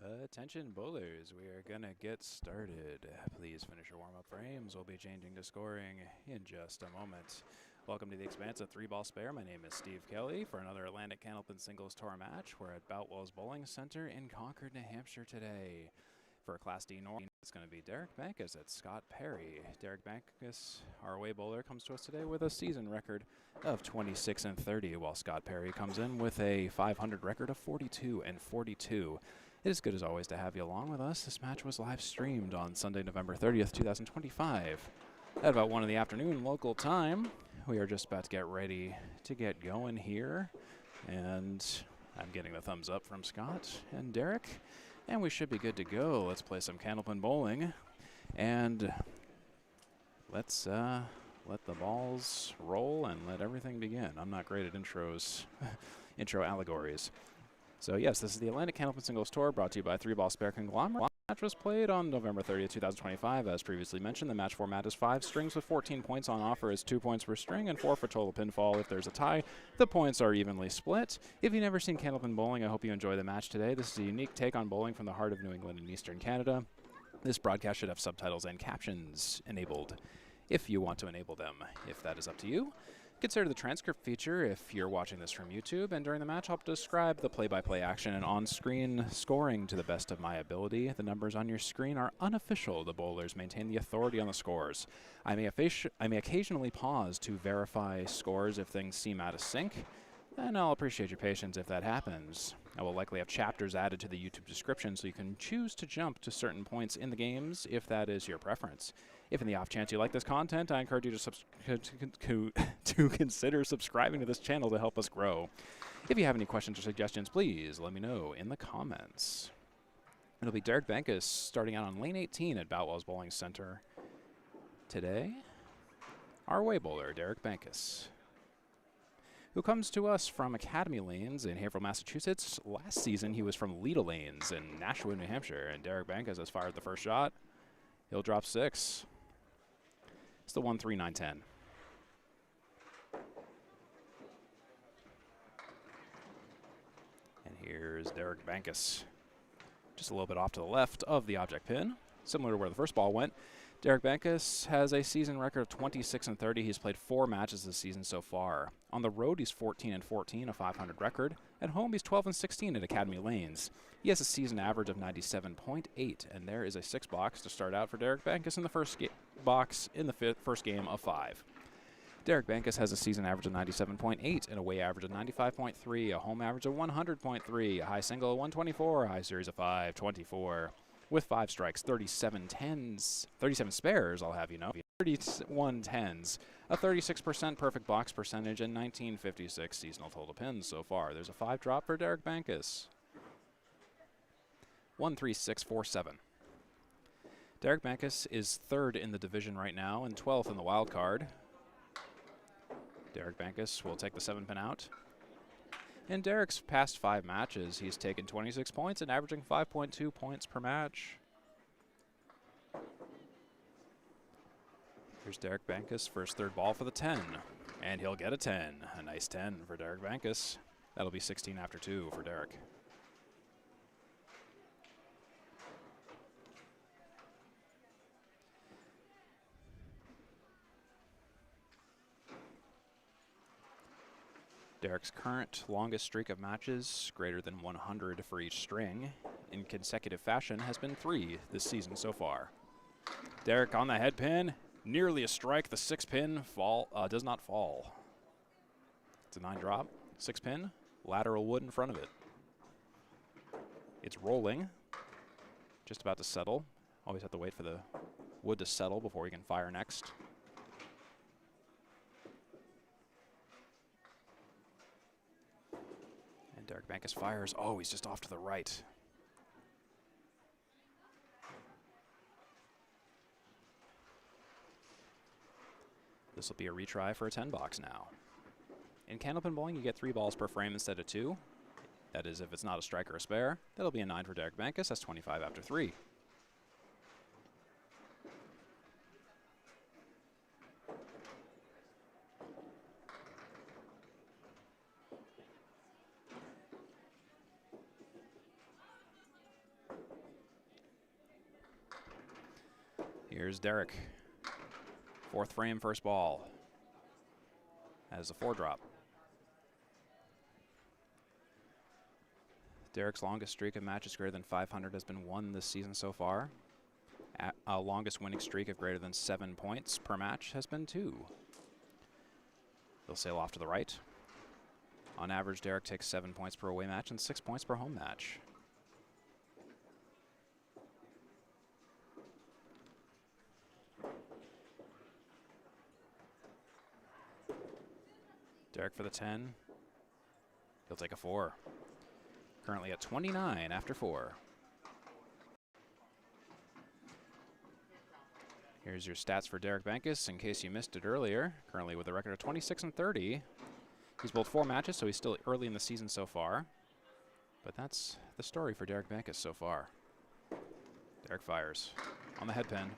Attention bowlers, we are gonna get started. Please finish your warm-up frames. We'll be changing to scoring in just a moment. Welcome to the Expansive 3-Ball Spare. My name is Steve Kelly for another Atlantic Candlepin Singles Tour match. We're at Boutwell's Bowling Center in Concord, New Hampshire today. For Class D North, it's going to be Derek Bankus at Scott Perry. Derek Bankus, our away bowler, comes to us today with a season record of 26-30, while Scott Perry comes in with a 500 record of 42-42. It is good as always to have you along with us. This match was live streamed on Sunday, November 30th, 2025 at about 1 in the afternoon local time. We are just about to get ready to get going here, and I'm getting the thumbs up from Scott and Derek, and we should be good to go. Let's play some Candlepin bowling, and let's let the balls roll and let everything begin. I'm not great at intros, intro allegories. So yes, this is the Atlantic Candlepin Singles Tour, brought to you by 3-Ball Spare Conglomerate. The match was played on November 30th, 2025. As previously mentioned, the match format is 5 strings with 14 points on offer is 2 points per string and 4 for total pinfall. If there's a tie, the points are evenly split. If you've never seen Candlepin bowling, I hope you enjoy the match today. This is a unique take on bowling from the heart of New England and Eastern Canada. This broadcast should have subtitles and captions enabled if you want to enable them. If that is up to you, consider the transcript feature if you're watching this from YouTube, and during the match I'll describe the play-by-play action and on-screen scoring to the best of my ability. The numbers on your screen are unofficial. The bowlers maintain the authority on the scores. I may occasionally pause to verify scores if things seem out of sync, and I'll appreciate your patience if that happens. I will likely have chapters added to the YouTube description so you can choose to jump to certain points in the games if that is your preference. If in the off chance you like this content, I encourage you to consider subscribing to this channel to help us grow. If you have any questions or suggestions, please let me know in the comments. It'll be Derek Bankus starting out on lane 18 at Boutwell's Bowling Center today. Our away bowler, Derek Bankus, who comes to us from Academy Lanes in Haverhill, Massachusetts. Last season, he was from Leda Lanes in Nashua, New Hampshire, and Derek Bankus has fired the first shot. He'll drop 6. It's the 1-3-9-10. And here's Derek Bankus, just a little bit off to the left of the object pin, similar to where the first ball went. Derek Bankus has a season record of 26-30. He's played 4 matches this season so far. On the road, he's 14-14, a 500 record. At home, he's 12-16 at Academy Lanes. He has a season average of 97.8, and there is a 6 box to start out for Derek Bankus in the first box in the first game of 5. Derek Bankus has a season average of 97.8, an away average of 95.3, a home average of 100.3, a high single of 124, a high series of 524. With 5 strikes, 37 spares, I'll have you know, 31 tens, a 36% perfect box percentage, and 1956 seasonal total pins so far. There's a 5 drop for Derek Bankus. 1-3-6-4-7. Derek Bankus is 3rd in the division right now and 12th in the wild card. Derek Bankus will take the 7-pin out. In Derek's past 5 matches, he's taken 26 points and averaging 5.2 points per match. Here's Derek Bankus for his 3rd ball for the 10, and he'll get a 10. A nice 10 for Derek Bankus. That'll be 16 after 2 for Derek. Derek's current longest streak of matches, greater than 100 for each string, in consecutive fashion, has been 3 this season so far. Derek on the head pin, nearly a strike. The 6-pin does not fall. It's a 9 drop, 6-pin, lateral wood in front of it. It's rolling, just about to settle. Always have to wait for the wood to settle before we can fire next. Derek Bankus fires. Oh, he's just off to the right. This will be a retry for a 10 box now. In Candlepin bowling, you get 3 balls per frame instead of 2. That is, if it's not a strike or a spare. That'll be a 9 for Derek Bankus. That's 25 after 3. Here's Derek. Fourth frame, first ball. As a 4-drop. Derek's longest streak of matches greater than 500 has been 1 this season so far. Longest winning streak of greater than 7 points per match has been 2. They'll sail off to the right. On average, Derek takes 7 points per away match and 6 points per home match. Derek for the 10. He'll take a 4. Currently at 29 after 4. Here's your stats for Derek Bankus in case you missed it earlier. Currently with a record of 26-30. He's bowled 4 matches, so he's still early in the season so far. But that's the story for Derek Bankus so far. Derek fires on the head pin.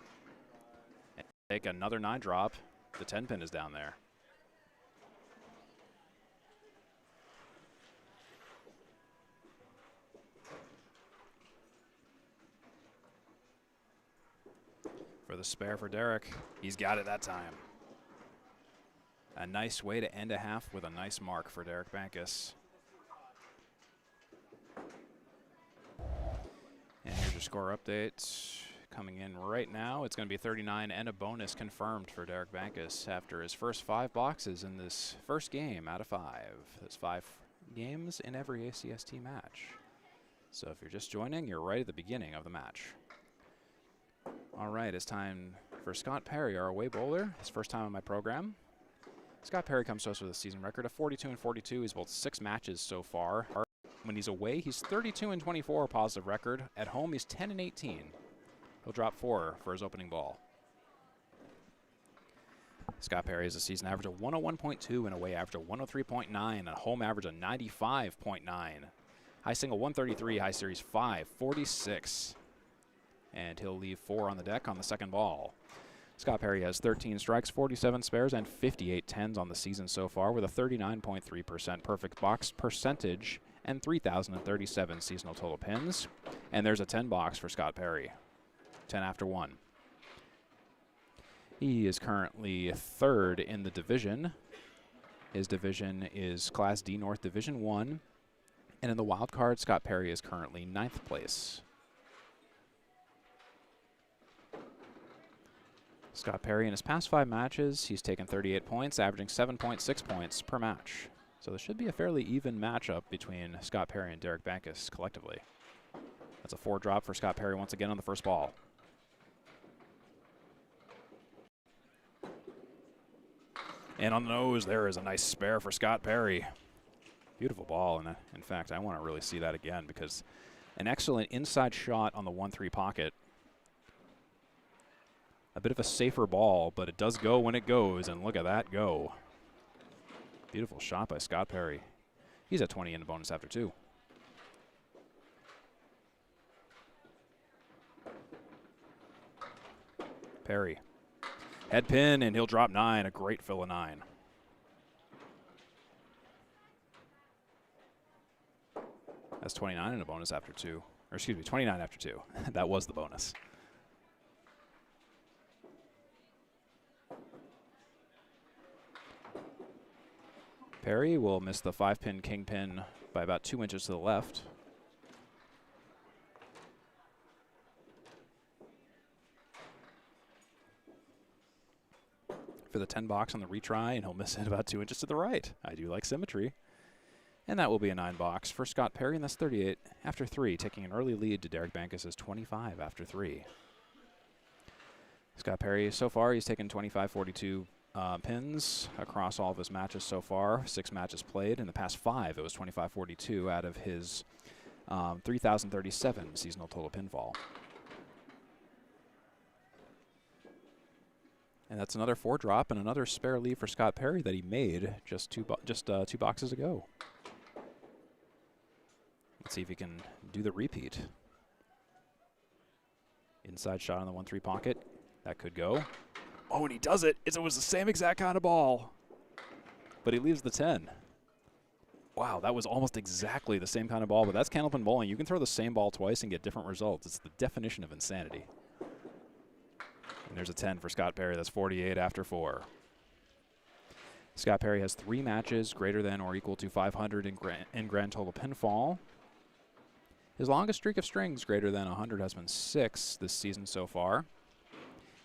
And take another 9-drop. The 10 pin is down there. For the spare for Derek. He's got it that time. A nice way to end a half with a nice mark for Derek Bankus. And here's your score update. Coming in right now, it's going to be 39 and a bonus confirmed for Derek Bankus after his first 5 boxes in this first game out of 5. There's 5 games in every ACST match. So if you're just joining, you're right at the beginning of the match. All right, it's time for Scott Perry, our away bowler. His first time on my program. Scott Perry comes to us with a season record of 42-42. He's bowled 6 matches so far. When he's away, he's 32-24 positive record. At home, he's 10-18. He'll drop 4 for his opening ball. Scott Perry has a season average of 101.2, and away average of 103.9, and a home average of 95.9. High single 133, high series 546. And he'll leave 4 on the deck on the second ball. Scott Perry has 13 strikes, 47 spares, and 58 tens on the season so far with a 39.3% perfect box percentage and 3,037 seasonal total pins. And there's a 10 box for Scott Perry. 10 after 1. He is currently 3rd in the division. His division is Class D North Division 1. And in the wild card, Scott Perry is currently 9th place. Scott Perry, in his past 5 matches, he's taken 38 points, averaging 7.6 points per match. So this should be a fairly even matchup between Scott Perry and Derek Bankus collectively. That's a 4-drop for Scott Perry once again on the first ball. And on the nose, there is a nice spare for Scott Perry. Beautiful ball, and in fact, I want to really see that again because an excellent inside shot on the 1-3 pocket. A bit of a safer ball, but it does go when it goes, and look at that go. Beautiful shot by Scott Perry. He's at 20 in the bonus after 2. Perry. Head pin, and he'll drop 9, a great fill of 9. That's 29 in a bonus after 2. Or excuse me, 29 after 2. That was the bonus. Perry will miss the 5-pin kingpin by about 2 inches to the left. For the 10 box on the retry, and he'll miss it about 2 inches to the right. I do like symmetry. And that will be a 9 box for Scott Perry, and that's 38 after 3, taking an early lead to Derek Bankus' 25 after 3. Scott Perry, so far, he's taken 25-42 pins across all of his matches so far. 6 matches played. In the past 5, it was 25-42 out of his 3,037 seasonal total pinfall. And that's another 4-drop and another spare leave for Scott Perry that he made just two boxes ago. Let's see if he can do the repeat. Inside shot on the 1-3 pocket. That could go. Oh, and he does it. It was the same exact kind of ball. But he leaves the 10. Wow, that was almost exactly the same kind of ball, but that's Candlepin bowling. You can throw the same ball twice and get different results. It's the definition of insanity. And there's a 10 for Scott Perry. That's 48 after 4. Scott Perry has 3 matches greater than or equal to 500 in grand total pinfall. His longest streak of strings greater than 100 has been 6 this season so far.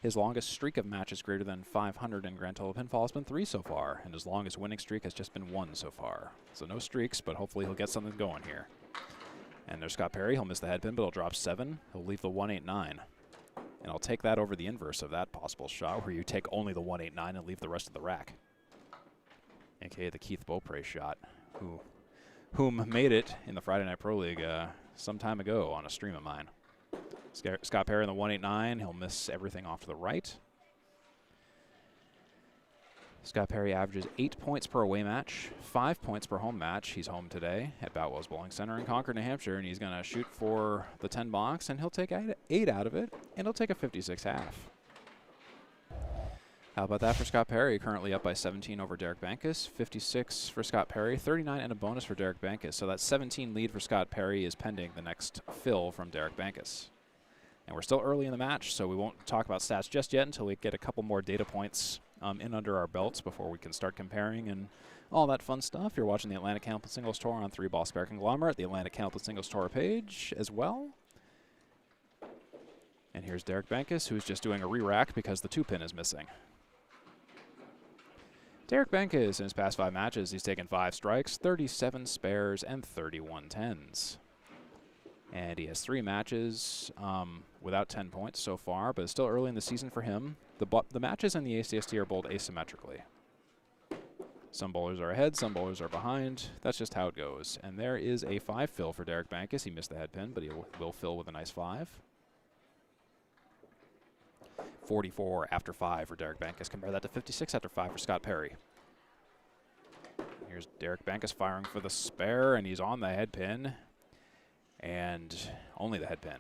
His longest streak of matches greater than 500 in grand total pinfall has been 3 so far, and his longest winning streak has just been 1 so far. So no streaks, but hopefully he'll get something going here. And there's Scott Perry. He'll miss the head pin, but he'll drop 7. He'll leave the 189. And I'll take that over the inverse of that possible shot, where you take only the 189 and leave the rest of the rack. AKA the Keith Beaupre shot, whom made it in the Friday Night Pro League some time ago on a stream of mine. Scott Perry in the 189. He'll miss everything off to the right. Scott Perry averages 8 points per away match, 5 points per home match. He's home today at Boutwell's Bowling Center in Concord, New Hampshire, and he's going to shoot for the 10 box, and he'll take 8 out of it, and he'll take a 56 half. How about that for Scott Perry? Currently up by 17 over Derek Bankus. 56 for Scott Perry, 39 and a bonus for Derek Bankus. So that 17 lead for Scott Perry is pending the next fill from Derek Bankus. And we're still early in the match, so we won't talk about stats just yet until we get a couple more data points in under our belts before we can start comparing and all that fun stuff. You're watching the Atlantic Candlepin Singles Tour on 3-Ball Spare Conglomerate, the Atlantic Candlepin Singles Tour page as well. And here's Derek Bankus, who's just doing a re-rack because the 2-pin is missing. Derek Bankus, in his past 5 matches, he's taken 5 strikes, 37 spares, and 31 tens. And he has 3 matches without 10 points so far, but it's still early in the season for him. The matches in the ACST are bowled asymmetrically. Some bowlers are ahead, some bowlers are behind. That's just how it goes. And there is a 5 fill for Derek Bankus. He missed the head pin, but he will fill with a nice 5. 44 after 5 for Derek Bankus. Compare that to 56 after 5 for Scott Perry. Here's Derek Bankus firing for the spare, and he's on the head pin. And only the head pin.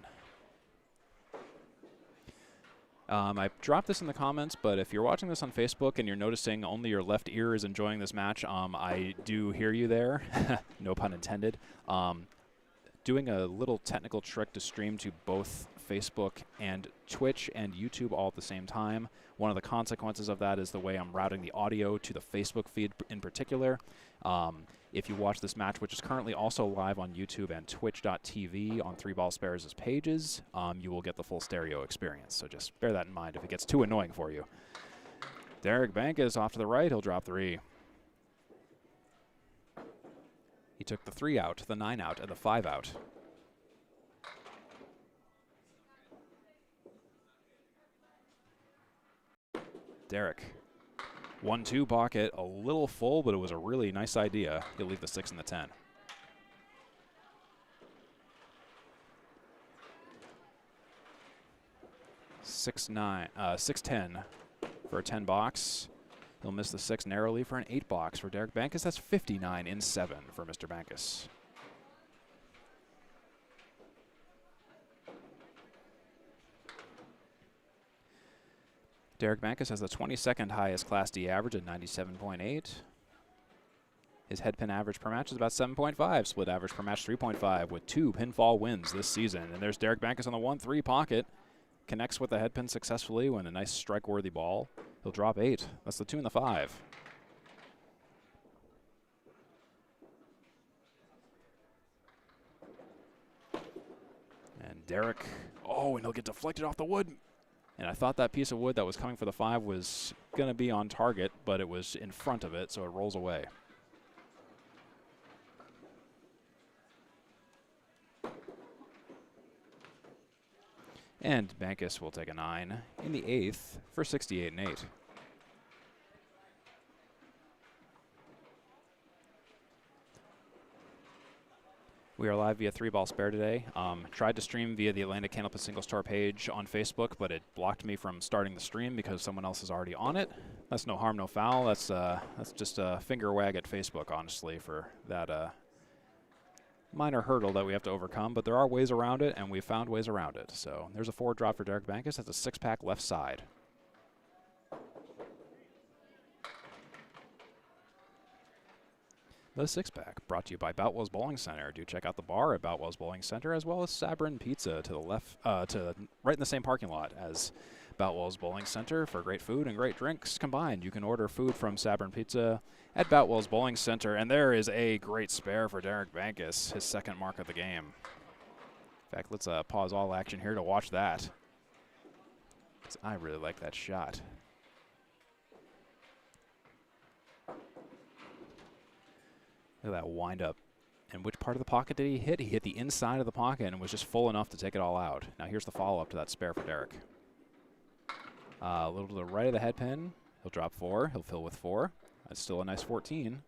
I dropped this in the comments, but if you're watching this on Facebook and you're noticing only your left ear is enjoying this match, I do hear you there. No pun intended. Doing a little technical trick to stream to both Facebook and Twitch and YouTube all at the same time. One of the consequences of that is the way I'm routing the audio to the Facebook feed in particular. If you watch this match, which is currently also live on YouTube and twitch.tv on 3-Ball Spares' pages, you will get the full stereo experience. So just bear that in mind if it gets too annoying for you. Derek Bankus off to the right. He'll drop 3. He took the 3 out, the 9 out, and the 5 out. Derek. 1-2 pocket, a little full, but it was a really nice idea. He'll leave the 6 and the 10. Six 10 for a 10 box. He'll miss the 6 narrowly for an 8 box for Derek Bankus. That's 59 in 7 for Mr. Bankus. Derek Bankus has the 22nd highest Class D average at 97.8. His head pin average per match is about 7.5. Split average per match 3.5 with 2 pinfall wins this season. And there's Derek Bankus on the 1-3 pocket. Connects with the head pin successfully when a nice strike-worthy ball. He'll drop 8. That's the 2 and the 5. And Derek, and he'll get deflected off the wood. And I thought that piece of wood that was coming for the 5 was going to be on target, but it was in front of it, so it rolls away. And Bankus will take a 9 in the 8th for 68 and 8. We are live via 3-Ball Spare today. Tried to stream via the Atlantic Candlepin Singles Tour page on Facebook, but it blocked me from starting the stream because someone else is already on it. That's no harm, no foul. That's just a finger wag at Facebook, honestly, for that minor hurdle that we have to overcome. But there are ways around it, and we've found ways around it. So there's a 4 drop for Derek Bankus. That's a 6-pack left side. The 6-pack brought to you by Boutwell's Bowling Center. Do check out the bar at Boutwell's Bowling Center, as well as Sabrin Pizza to the left, right in the same parking lot as Boutwell's Bowling Center for great food and great drinks combined. You can order food from Sabrin Pizza at Boutwell's Bowling Center, and there is a great spare for Derek Bankus, his second mark of the game. In fact, let's pause all action here to watch that, because I really like that shot. Look at that wind up. And which part of the pocket did he hit? He hit the inside of the pocket and was just full enough to take it all out. Now here's the follow-up to that spare for Derek. A little to the right of the head pin. He'll drop 4. He'll fill with 4. That's still a nice 14.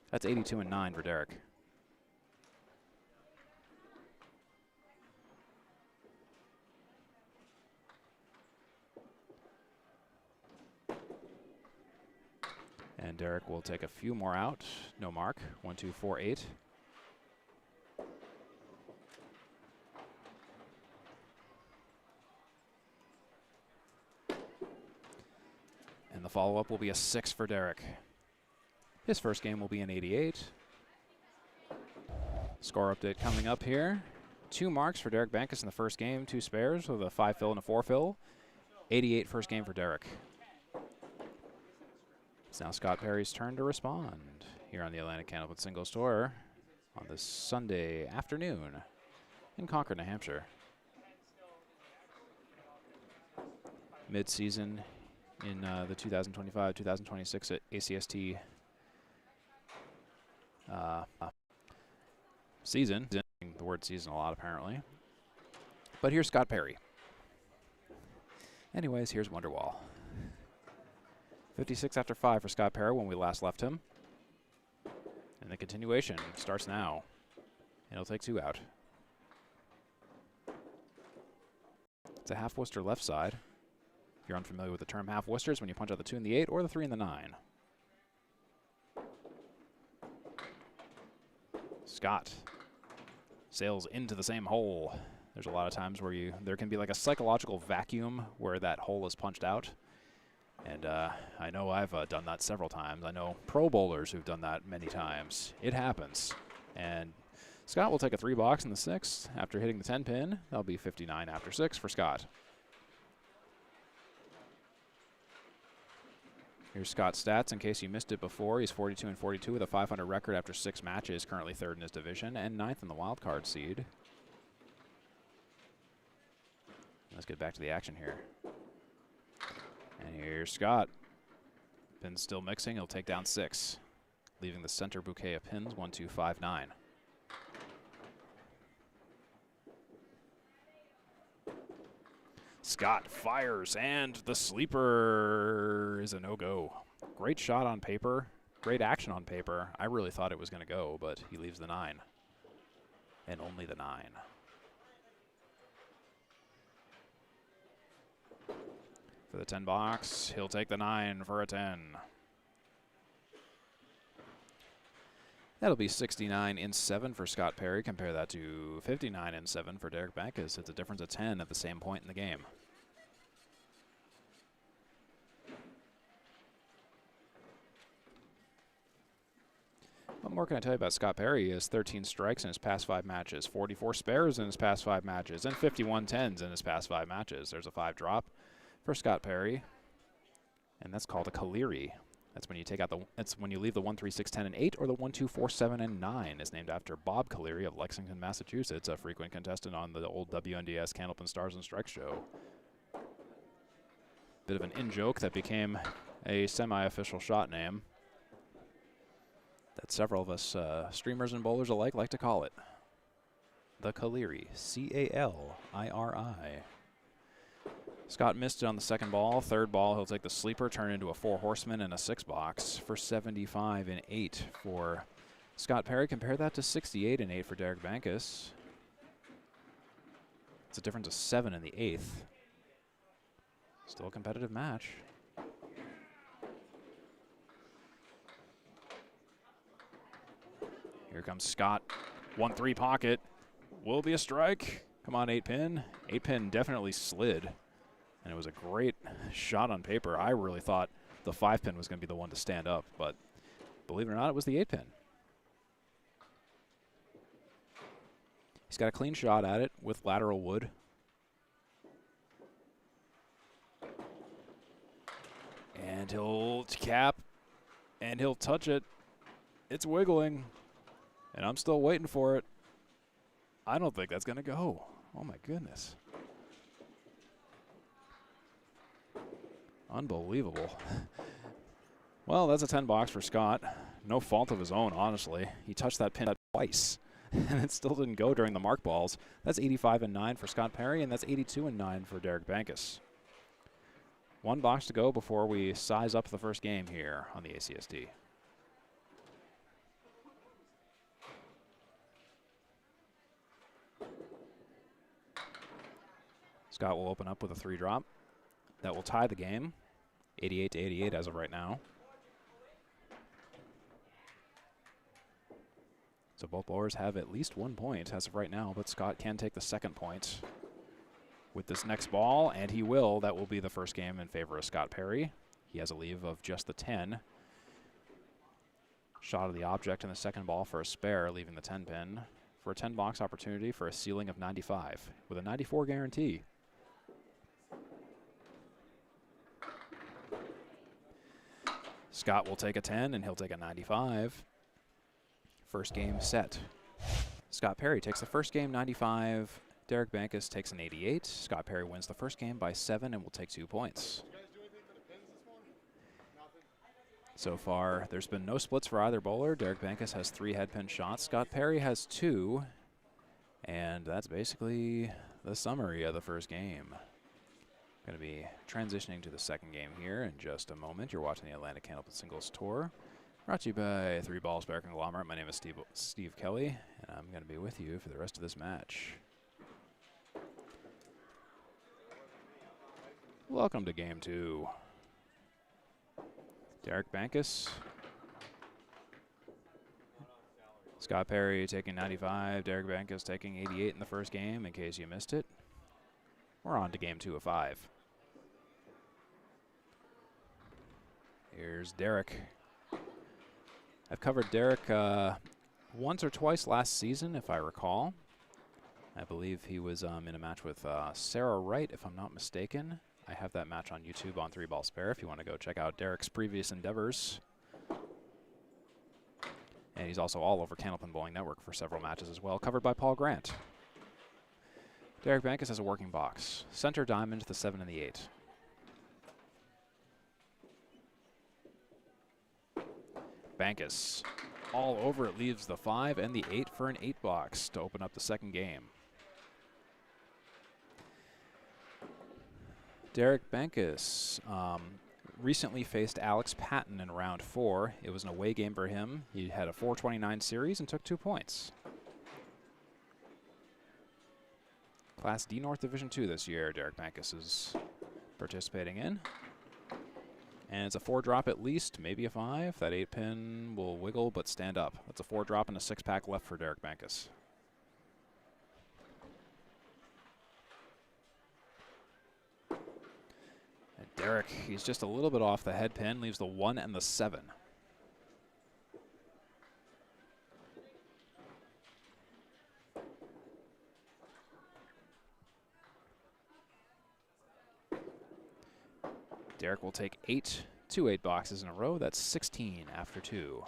That's 82 and 9 for Derek. And Derek will take a few more out. No mark. 1, 2, 4, 8. And the follow-up will be a 6 for Derek. His first game will be an 88. Score update coming up here. 2 marks for Derek Bankus in the first game, 2 spares with a 5 fill and a 4 fill. 88 first game for Derek. It's now Scott Perry's turn to respond here on the Atlantic Candlepin Single Store on this Sunday afternoon in Concord, New Hampshire. Mid-season in the 2025-2026 ACST season. The word season a lot, apparently. But here's Scott Perry. Anyways, here's Wonderwall. 56 after 5 for Scott Perry when we last left him. And the continuation starts now. And he'll take 2 out. It's a half Worcester left side. If you're unfamiliar with the term half Worcesters, when you punch out the 2 and the 8 or the 3 and the 9. Scott sails into the same hole. There's a lot of times where there can be like a psychological vacuum where that hole is punched out. And I know I've done that several times. I know pro bowlers who've done that many times. It happens. And Scott will take a 3 box in the 6th after hitting the 10 pin. That'll be 59 after 6 for Scott. Here's Scott's stats in case you missed it before. He's 42 and 42 with a 500 record after 6 matches, currently 3rd in his division and 9th in the wild card seed. Let's get back to the action here. And here's Scott. Pin's still mixing. He'll take down 6, leaving the center bouquet of pins 1, 2, 5, 9. Scott fires, and the sleeper is a no-go. Great shot on paper. Great action on paper. I really thought it was going to go, but he leaves the 9. And only the 9. For the 10 box, he'll take the 9 for a 10. That'll be 69 in 7 for Scott Perry. Compare that to 59 in 7 for Derek Bankus. It's a difference of 10 at the same point in the game. What more can I tell you about Scott Perry? He has 13 strikes in his past 5 matches, 44 spares in his past 5 matches, and 51 10s in his past 5 matches. There's a 5 drop for Scott Perry, and that's called a Caleri. That's when you take out that's when you leave the 1, 3, 6, 10, and 8, or the 1, 2, 4, 7, and 9 is named after Bob Caleri of Lexington, Massachusetts, a frequent contestant on the old WNDS Candlepin Stars and Strikes show. Bit of an in-joke that became a semi-official shot name that several of us streamers and bowlers alike like to call it. The Caleri, C-A-L-I-R-I. Scott missed it on the 2nd ball. 3rd ball, he'll take the sleeper, turn into a 4 horseman and a 6 box for 75 and 8 for Scott Perry. Compare that to 68 and 8 for Derek Bankus. It's a difference of 7 in the 8th. Still a competitive match. Here comes Scott. 1-3 pocket. Will be a strike. Come on, 8 pin. 8 pin definitely slid. And it was a great shot on paper. I really thought the 5 pin was going to be the one to stand up, but believe it or not, it was the 8 pin. He's got a clean shot at it with lateral wood. And he'll cap, and he'll touch it. It's wiggling, and I'm still waiting for it. I don't think that's going to go. Oh, my goodness. Unbelievable. Well, that's a 10 box for Scott. No fault of his own, honestly. He touched that pin twice, and it still didn't go during the mark balls. That's 85 and 9 for Scott Perry, and that's 82 and 9 for Derek Bankus. 1 box to go before we size up the first game here on the ACST. Scott will open up with a 3-drop. That will tie the game, 88 to 88 as of right now. So both bowlers have at least 1 point as of right now, but Scott can take the 2nd point with this next ball, and he will. That will be the first game in favor of Scott Perry. He has a leave of just the 10. Shot of the object in the 2nd ball for a spare, leaving the 10 pin for a 10 box opportunity for a ceiling of 95 with a 94 guarantee. Scott will take a 10 and he'll take a 95. First game set. Scott Perry takes the first game 95. Derek Bankus takes an 88. Scott Perry wins the first game by 7 and will take 2 points. So far, there's been no splits for either bowler. Derek Bankus has 3 head pin shots. Scott Perry has 2. And that's basically the summary of the first game. Going to be transitioning to the second game here in just a moment. You're watching the Atlantic Candlepin Singles Tour. Brought to you by 3 Ball Spare Conglomerate. My name is Steve Kelly, and I'm going to be with you for the rest of this match. Welcome to Game 2. Derek Bankus. Scott Perry taking 95. Derek Bankus taking 88 in the first game, in case you missed it. We're on to Game 2 of 5. Here's Derek. I've covered Derek once or twice last season, if I recall. I believe he was in a match with Sarah Wright, if I'm not mistaken. I have that match on YouTube on 3 Ball Spare if you want to go check out Derek's previous endeavors. And he's also all over Candlepin Bowling Network for several matches as well, covered by Paul Grant. Derek Bankus has a working box. Center diamond, the 7 and the 8. Bankus all over it, leaves the 5 and the 8 for an 8 box to open up the second game. Derek Bankus recently faced Alex Patton in round 4. It was an away game for him. He had a 429 series and took 2 points. Class D North Division 2 this year, Derek Bankus is participating in. And it's a 4-drop at least, maybe a 5. That 8-pin will wiggle but stand up. That's a 4-drop and a 6-pack left for Derek Bankus. And Derek, he's just a little bit off the head pin, leaves the 1 and the 7. Derek will take 2 8 boxes in a row. That's 16 after 2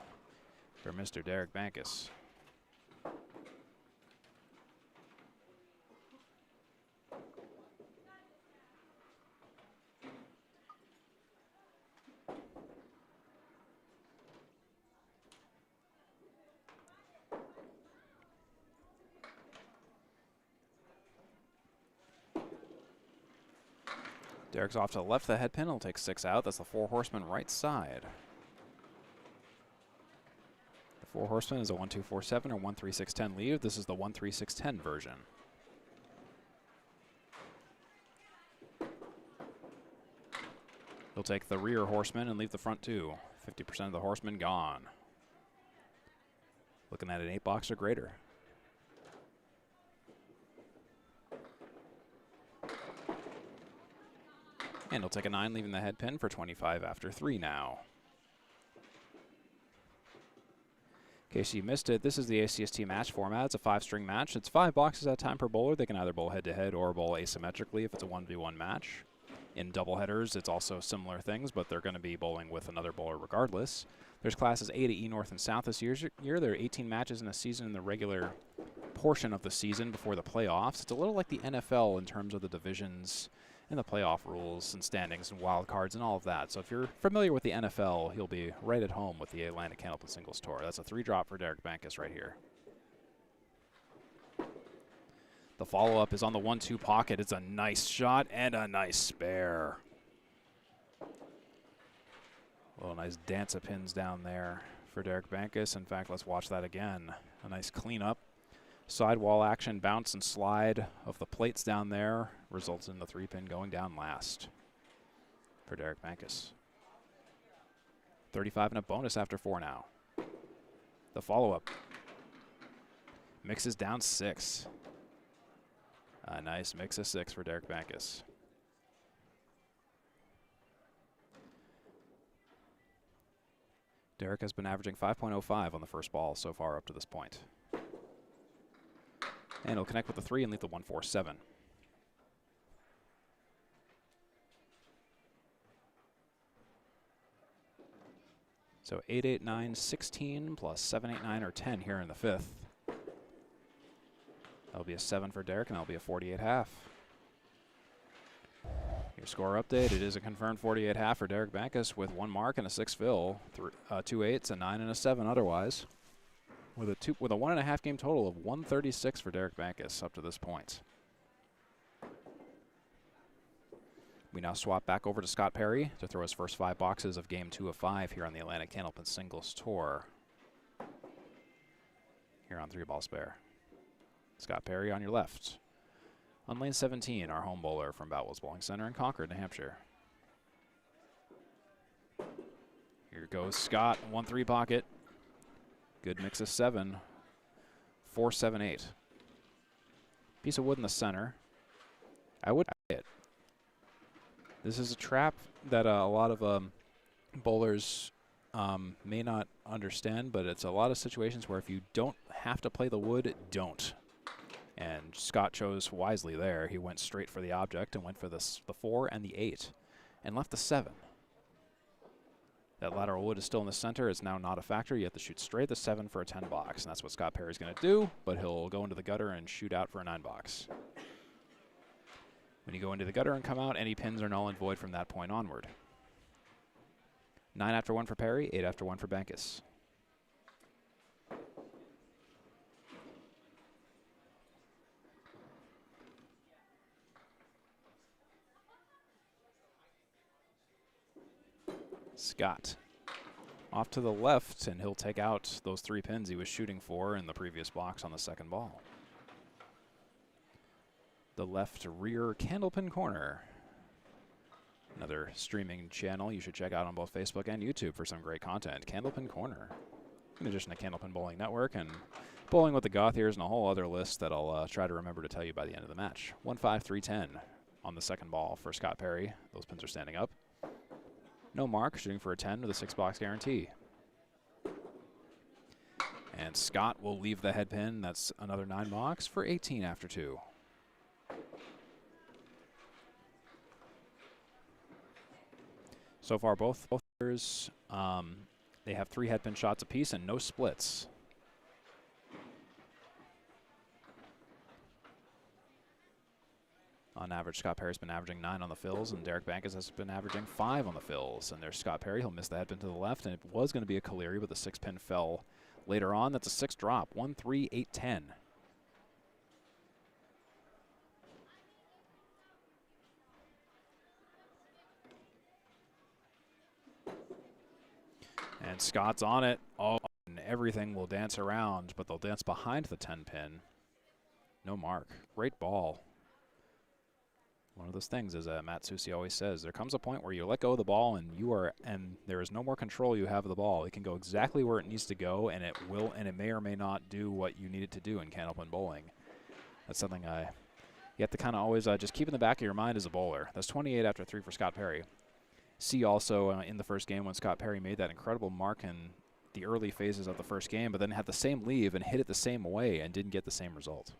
for Mr. Derek Bankus. Derek's off to the left of the head pin. He'll take 6 out. That's the 4 horseman right side. The 4 horseman is a 1-2-4-7 or 1-3-6-10 lead. This is the 1-3-6-10 version. He'll take the rear horseman and leave the front 2. 50% of the horsemen gone. Looking at an 8 box or greater. And he'll take a 9, leaving the head pin for 25 after 3 now. In case you missed it, this is the ACST match format. It's a 5-string match. It's 5 boxes at a time per bowler. They can either bowl head-to-head or bowl asymmetrically if it's a 1v1 match. In doubleheaders, it's also similar things, but they're going to be bowling with another bowler regardless. There's classes A to E North and South this year. There are 18 matches in a season in the regular portion of the season before the playoffs. It's a little like the NFL in terms of the divisions and the playoff rules and standings and wild cards and all of that. So if you're familiar with the NFL, you'll be right at home with the Atlantic Candlepin Singles Tour. That's a 3-drop for Derek Bankus right here. The follow-up is on the 1-2 pocket. It's a nice shot and a nice spare. A little nice dance of pins down there for Derek Bankus. In fact, let's watch that again. A nice cleanup. Sidewall action, bounce and slide of the plates down there results in the 3-pin going down last for Derek Bankus. 35 and a bonus after 4 now. The follow-up. Mixes down 6. A nice mix of 6 for Derek Bankus. Derek has been averaging 5.05 on the first ball so far up to this point. And he'll connect with the 3 and leave the 1-4-7. So 8, 8, 9, 16 plus 7, 8, 9 or 10 here in the 5th. That'll be a 7 for Derek, and that'll be a 48.5. Your score update, it is a confirmed 48.5 for Derek Bankus with 1 mark and a 6 fill, 2 8s, a 9 and a 7 otherwise. With a 1.5 game total of 136 for Derek Bankus up to this point. We now swap back over to Scott Perry to throw his first 5 boxes of game 2 of 5 here on the Atlantic Candlepin Singles Tour. Here on 3-ball spare. Scott Perry on your left. On lane 17, our home bowler from Boutwell's Bowling Center in Concord, New Hampshire. Here goes Scott, 1-3 pocket. Good mix of 7. 4, 7, 8. Piece of wood in the center. I would hit. This is a trap that a lot of bowlers may not understand, but it's a lot of situations where if you don't have to play the wood, don't. And Scott chose wisely there. He went straight for the object and went for the 4 and the 8 and left the 7. That lateral wood is still in the center. It's now not a factor. You have to shoot straight the 7 for a 10 box, and that's what Scott Perry's going to do, but he'll go into the gutter and shoot out for a 9 box. When you go into the gutter and come out, any pins are null and void from that point onward. 9 after 1 for Perry, 8 after 1 for Bankus. Scott off to the left, and he'll take out those 3 pins he was shooting for in the previous box on the second ball. The left rear Candlepin corner. Another streaming channel you should check out on both Facebook and YouTube for some great content. Candlepin Corner. In addition to Candlepin Bowling Network and Bowling with the Gothiers and a whole other list that I'll try to remember to tell you by the end of the match. 1-5, 3-10 on the second ball for Scott Perry. Those pins are standing up. No mark, shooting for a 10 with a 6-box guarantee. And Scott will leave the head pin. That's another 9 box for 18 after 2. So far, both players, they have 3 head pin shots apiece and no splits. On average, Scott Perry's been averaging 9 on the fills, and Derek Bankus has been averaging 5 on the fills. And there's Scott Perry. He'll miss the head pin to the left, and it was going to be a Caleri, but the 6-pin fell later on. That's a 6 drop. 1-3, 8-10. And Scott's on it. Oh, and everything will dance around, but they'll dance behind the 10-pin. No mark. Great ball. One of those things, as Matt Susi always says, there comes a point where you let go of the ball and there is no more control you have of the ball. It can go exactly where it needs to go, and it will, and it may or may not do what you need it to do in Candlepin bowling. That's something you have to kind of always just keep in the back of your mind as a bowler. That's 28 after 3 for Scott Perry. See also in the first game when Scott Perry made that incredible mark in the early phases of the first game, but then had the same leave and hit it the same way and didn't get the same result.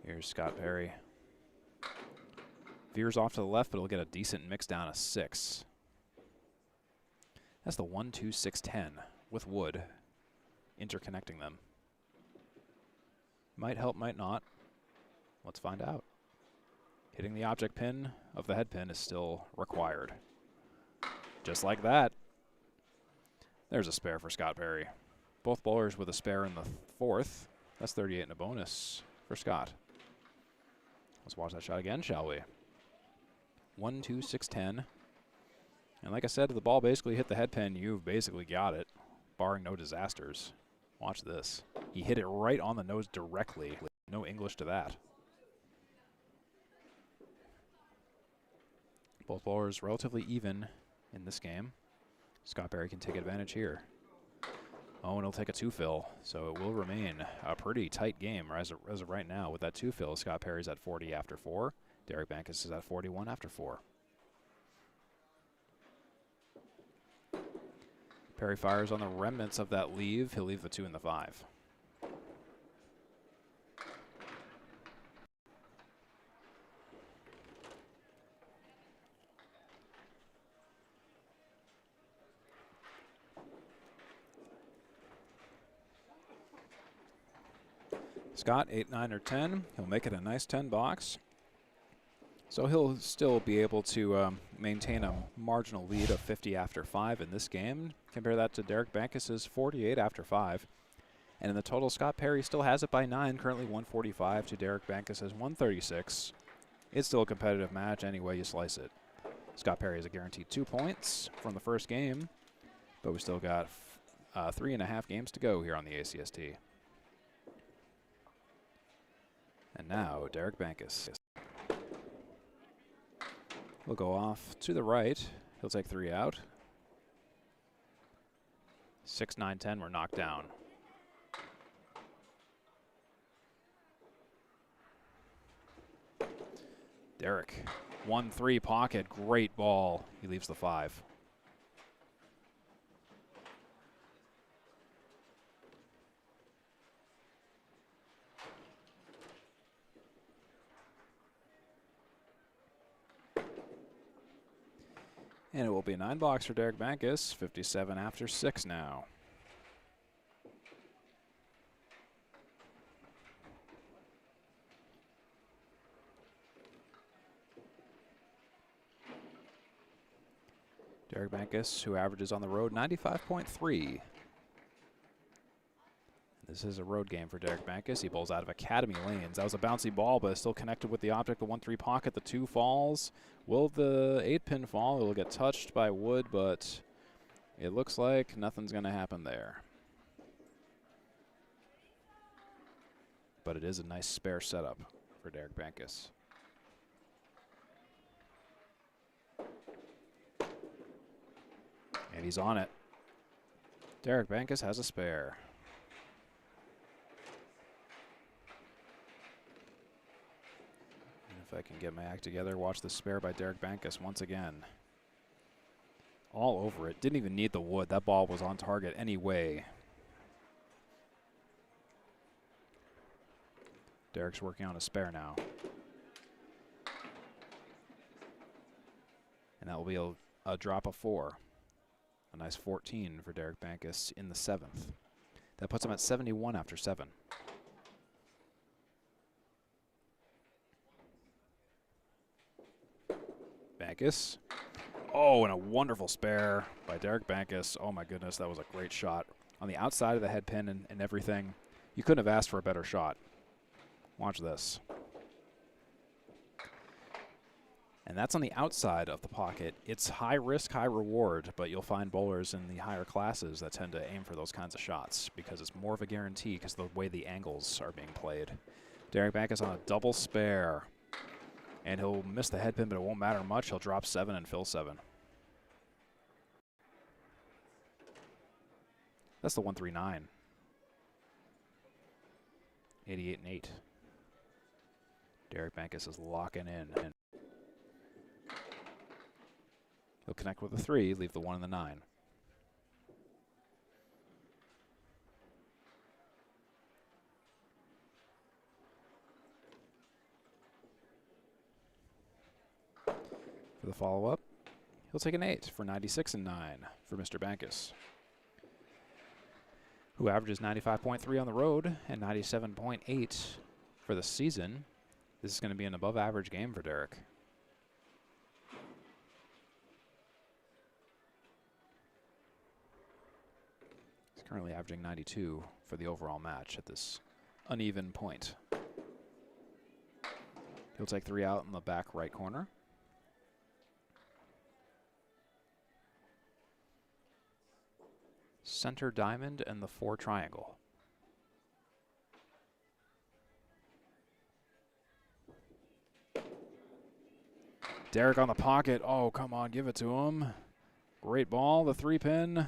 Here's Scott Perry. Veers off to the left, but he'll get a decent mix down a 6. That's the 1-2-6-10 with wood interconnecting them. Might help, might not. Let's find out. Hitting the object pin of the head pin is still required. Just like that. There's a spare for Scott Perry. Both bowlers with a spare in the 4th. That's 38 and a bonus for Scott. Let's watch that shot again, shall we? 1-2-6-10. And like I said, if the ball basically hit the head pin, you've basically got it, barring no disasters. Watch this. He hit it right on the nose directly. No English to that. Both bowlers relatively even in this game. Scott Perry can take advantage here. Oh, and he'll take a 2-fill, so it will remain a pretty tight game as of right now. With that 2-fill, Scott Perry's at 40 after 4. Derek Bankus is at 41 after 4. Perry fires on the remnants of that leave. He'll leave the 2 and the 5. Scott, 8, 9, or 10. He'll make it a nice 10 box. So he'll still be able to maintain a marginal lead of 50 after 5 in this game. Compare that to Derek Bankus' 48 after 5. And in the total, Scott Perry still has it by 9, currently 145 to Derek Bankus' 136. It's still a competitive match any way you slice it. Scott Perry is a guaranteed 2 points from the first game, but we still got 3.5 games to go here on the ACST. And now, Derek Bankus. He'll go off to the right. He'll take 3 out. 6, 9, 10 were knocked down. Derek, 1-3 pocket, great ball. He leaves the 5. And it will be a 9 box for Derek Bankus, 57 after 6 now. Derek Bankus, who averages on the road 95.3. This is a road game for Derek Bankus. He bowls out of Academy lanes. That was a bouncy ball, but it's still connected with the object. The 1-3 pocket, the 2 falls. Will the 8-pin fall? It will get touched by wood, but it looks like nothing's going to happen there. But it is a nice spare setup for Derek Bankus. And he's on it. Derek Bankus has a spare. If I can get my act together, watch the spare by Derek Bankus once again. All over it. Didn't even need the wood. That ball was on target anyway. Derek's working on a spare now. And that will be a drop of 4. A nice 14 for Derek Bankus in the 7th. That puts him at 71 after 7. Bankus. Oh, and a wonderful spare by Derek Bankus. Oh my goodness, that was a great shot. On the outside of the head pin and everything. You couldn't have asked for a better shot. Watch this. And that's on the outside of the pocket. It's high risk, high reward, but you'll find bowlers in the higher classes that tend to aim for those kinds of shots because it's more of a guarantee because of the way the angles are being played. Derek Bankus on a double spare. And he'll miss the head pin, but it won't matter much. He'll drop 7 and fill 7. That's the 139. 88 and 8. Derek Bankus is locking in. And he'll connect with the 3, leave the 1 and the 9. For the follow-up, he'll take an 8 for 96 and 9 for Mr. Bankus, who averages 95.3 on the road and 97.8 for the season. This is going to be an above-average game for Derek. He's currently averaging 92 for the overall match at this uneven point. He'll take 3 out in the back right corner. Center diamond and the 4 triangle. Derek on the pocket. Oh, come on, give it to him. Great ball. The 3-pin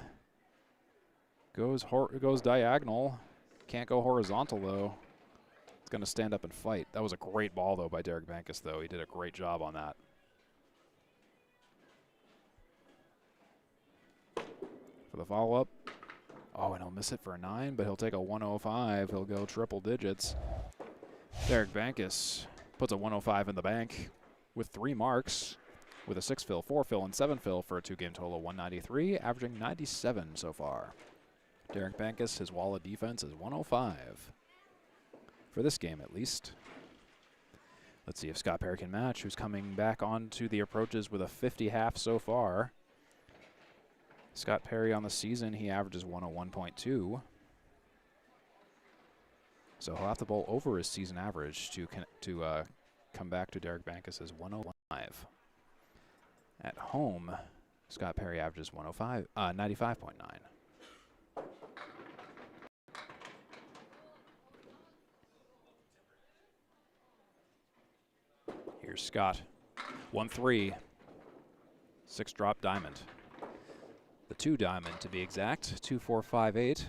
goes diagonal. Can't go horizontal, though. It's going to stand up and fight. That was a great ball, though, by Derek Bankus, though. He did a great job on that. For the follow-up. Oh, and he'll miss it for a 9, but he'll take a 105. He'll go triple digits. Derek Bankus puts a 105 in the bank with 3 marks, with a 6 fill, 4 fill, and 7 fill for a 2-game total of 193, averaging 97 so far. Derek Bankus, his wall of defense is 105. For this game, at least. Let's see if Scott Perry can match, who's coming back onto the approaches with a 50 half so far. Scott Perry on the season, he averages 101.2. So he'll have to bowl over his season average to come back to Derek Bankus' 105. At home, Scott Perry averages 95.9. Here's Scott. 1-3. 6-drop diamond. The 2 diamond to be exact. 2-4-5-8.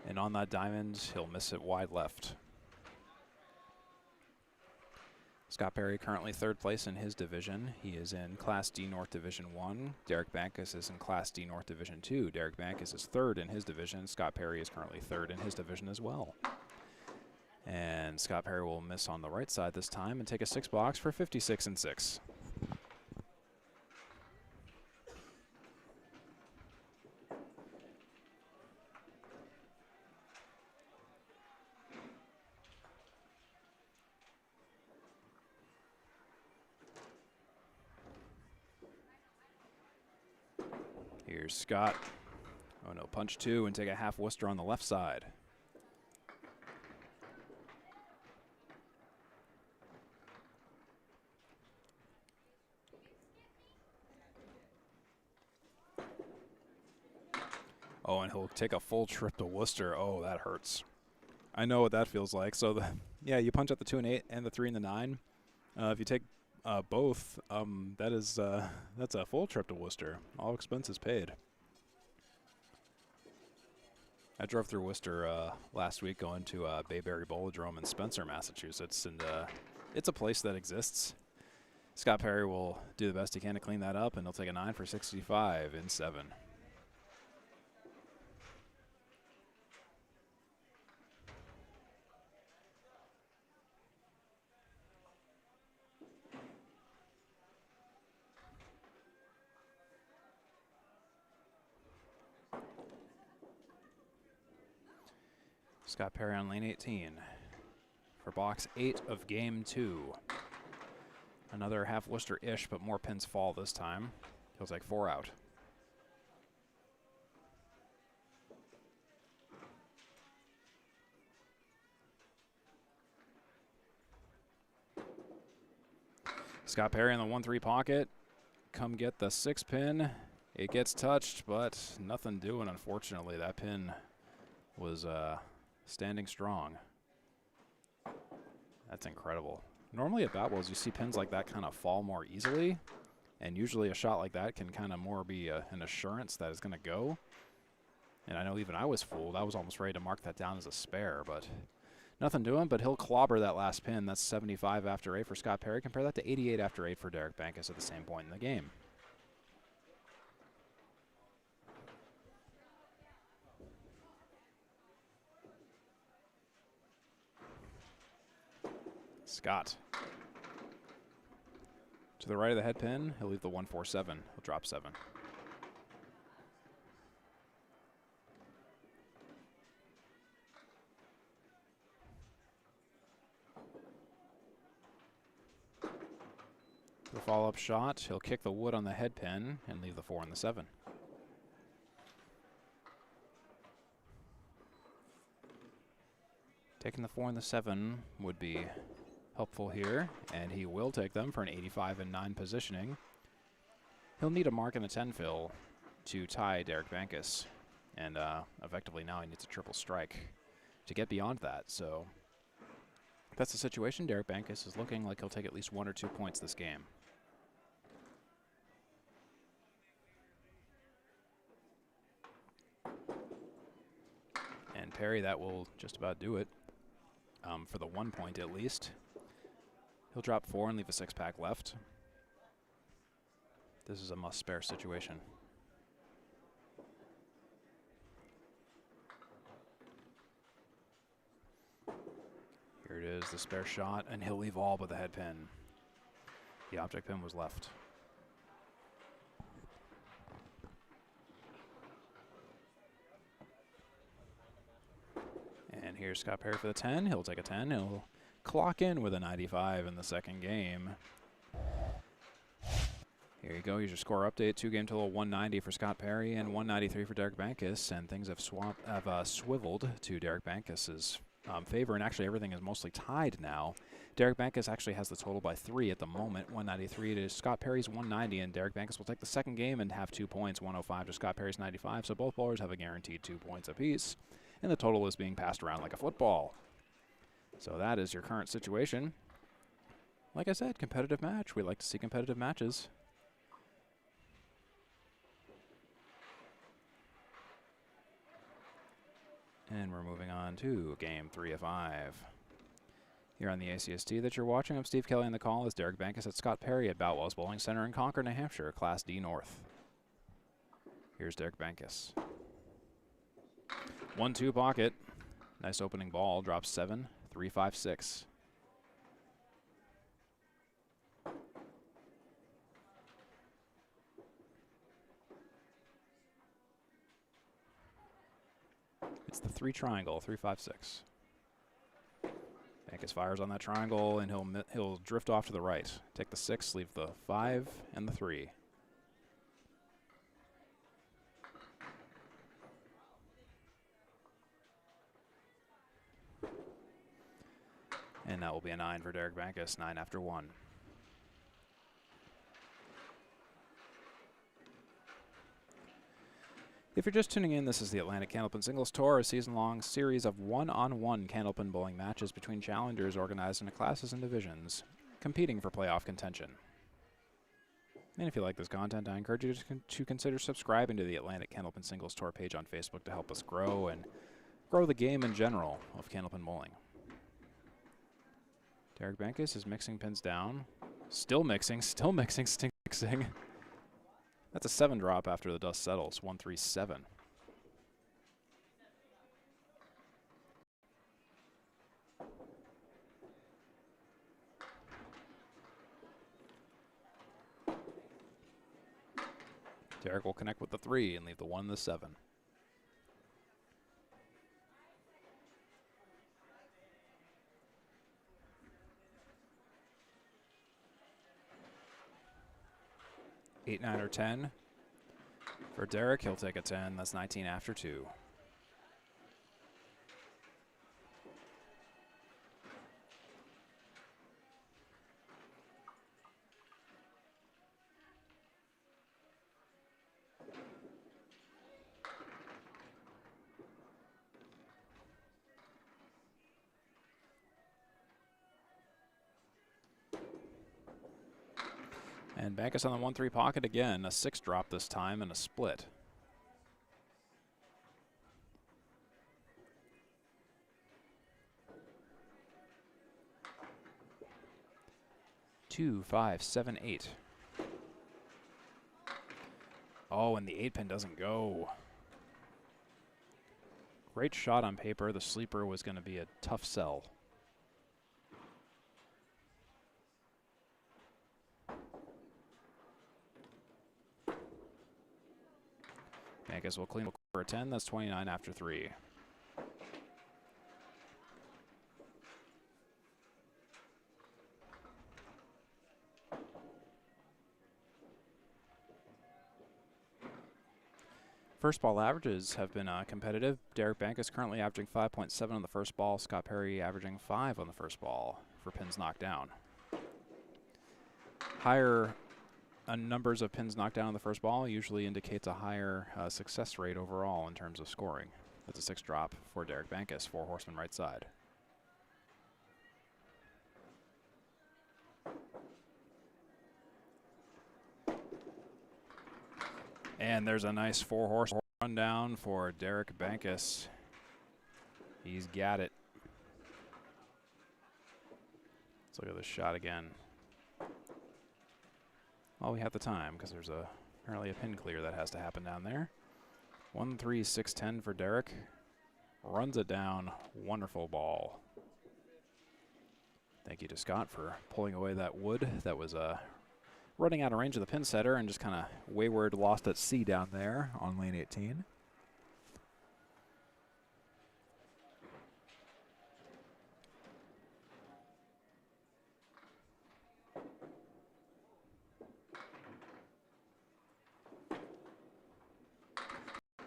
And on that diamond, he'll miss it wide left. Scott Perry currently 3rd place in his division. He is in Class D North Division 1. Derek Bankus is in Class D North Division 2. Derek Bankus is 3rd in his division. Scott Perry is currently 3rd in his division as well. And Scott Perry will miss on the right side this time and take a 6 box for 56 and 6. Here's Scott. Oh no, punch 2 and take a half Worcester on the left side. Oh, and he'll take a full trip to Worcester. Oh, that hurts. I know what that feels like. So, yeah, you punch out the 2 and 8 and the 3 and the 9. If you take both, that's a full trip to Worcester. All expenses paid. I drove through Worcester last week going to Bayberry Bowlodrome in Spencer, Massachusetts, and it's a place that exists. Scott Perry will do the best he can to clean that up, and he'll take a 9 for 65 in 7. Scott Perry on lane 18 for box 8 of game 2. Another half Worcester-ish, but more pins fall this time. He'll take 4 out. Scott Perry in the 1-3 pocket. Come get the 6 pin. It gets touched, but nothing doing, unfortunately. That pin was standing strong. That's incredible. Normally at Boutwells, you see pins like that kind of fall more easily, and usually a shot like that can kind of more be an assurance that it's going to go. And I know even I was fooled. I was almost ready to mark that down as a spare, but nothing doing. But he'll clobber that last pin. That's 75 after 8 for Scott Perry. Compare that to 88 after 8 for Derek Bankus at the same point in the game. Scott. To the right of the head pin, he'll leave the 1-4-7. He'll drop 7. The follow-up shot, he'll kick the wood on the head pin and leave the 4 and the 7. Taking the 4 and the 7 would be helpful here, and he will take them for an 85 and 9 positioning. He'll need a mark in the 10 fill to tie Derek Bankus, and effectively now he needs a triple strike to get beyond that. So that's the situation. Derek Bankus is looking like he'll take at least 1 or 2 points this game. And Perry, that will just about do it for the 1 point at least. He'll drop 4 and leave a 6-pack left. This is a must-spare situation. Here it is, the spare shot, and he'll leave all but the head pin. The object pin was left. And here's Scott Perry for the 10. He'll take a 10. He'll clock in with a 95 in the second game. Here you go. Here's your score update. 2-game total 190 for Scott Perry and 193 for Derek Bankus. And things have swiveled to Derek Bankus's favor. And actually, everything is mostly tied now. Derek Bankus actually has the total by 3 at the moment. 193 to Scott Perry's 190. And Derek Bankus will take the second game and have 2 points. 105 to Scott Perry's 95. So both bowlers have a guaranteed 2 points apiece. And the total is being passed around like a football. So that is your current situation. Like I said, competitive match. We like to see competitive matches. And we're moving on to game 3 of 5. Here on the ACST that you're watching, I'm Steve Kelly, and the call is Derek Bankus at Scott Perry at Boutwell's Bowling Center in Concord, New Hampshire, Class D North. Here's Derek Bankus. 1-2 pocket. Nice opening ball. Drops 7, 3, 5, 6. It's the 3 triangle, 3, 5, 6. Bankus fires on that triangle, and he'll drift off to the right. Take the 6, leave the 5 and the 3. And that will be a 9 for Derek Bankus, 9 after 1. If you're just tuning in, this is the Atlantic Candlepin Singles Tour, a season-long series of one-on-one Candlepin bowling matches between challengers organized into classes and divisions, competing for playoff contention. And if you like this content, I encourage you to consider subscribing to the Atlantic Candlepin Singles Tour page on Facebook to help us grow and grow the game in general of Candlepin bowling. Derek Bankus is mixing pins down. Still mixing, still mixing. That's a 7 drop after the dust settles. 1-3-7. Derek will connect with the 3 and leave the 1 and the 7. Eight, 9, or 10. For Derek, he'll take a 10. That's 19 after 2. And Bankus on the 1-3 pocket again. A 6 drop this time and a split. Two, 5, 7, 8. Oh, and the 8 pin doesn't go. Great shot on paper. The sleeper was going to be a tough sell. Bankus will clean for a 10. That's 29 after 3. First ball averages have been competitive. Derek Bankus currently averaging 5.7 on the first ball. Scott Perry averaging 5 on the first ball for pins knocked down. Higher numbers of pins knocked down on the first ball usually indicates a higher success rate overall in terms of scoring. That's a 6 drop for Derek Bankus, 4 horsemen right side. And there's a nice 4-horse run down for Derek Bankus. He's got it. Let's look at this shot again. Well, we have the time because there's apparently a pin clear that has to happen down there. 1-3-6-10 for Derek. Runs it down. Wonderful ball. Thank you to Scott for pulling away that wood that was running out of range of the pin setter and just kind of wayward lost at sea down there on lane 18.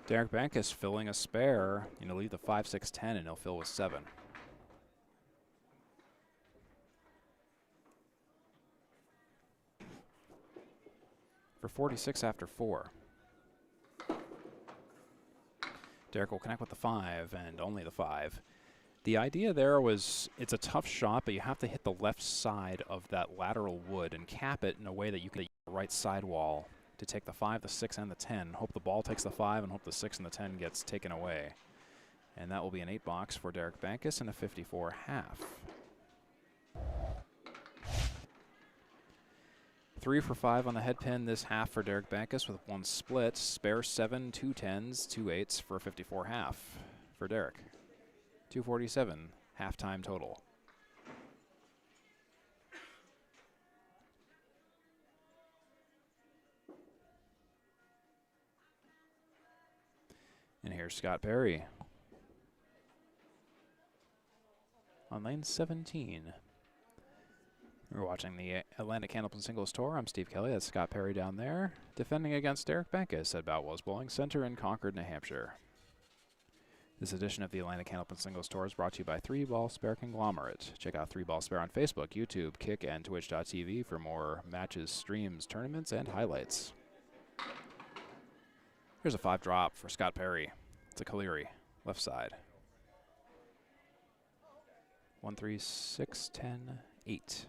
Derek Bankus filling a spare. You know, leave the 5-6-10 and he'll fill with 7. For 46 after 4. Derek will connect with the 5 and only the 5. The idea there was it's a tough shot, but you have to hit the left side of that lateral wood and cap it in a way that you can the right sidewall to take the 5, the 6, and the 10. Hope the ball takes the 5 and hope the 6 and the 10 gets taken away. And that will be an 8 box for Derek Bankus and a 54 half. 3 for 5 on the head pin this half for Derek Bankus with 1 split. Spare 7, 2 10s, 2 8s for a 54 half for Derek. 247 halftime total. And here's Scott Perry on lane 17. We're watching the Atlantic Candlepin Singles Tour. I'm Steve Kelly. That's Scott Perry down there, defending against Derek Bankus at Boutwell's Bowling Center in Concord, New Hampshire. This edition of the Atlantic Candlepin Singles Tour is brought to you by 3 Ball Spare Conglomerate. Check out 3 Ball Spare on Facebook, YouTube, Kick, and Twitch.tv for more matches, streams, tournaments, and highlights. Here's a 5 drop for Scott Perry. It's a Caleri, left side. 1, 3, 6, 10, 8.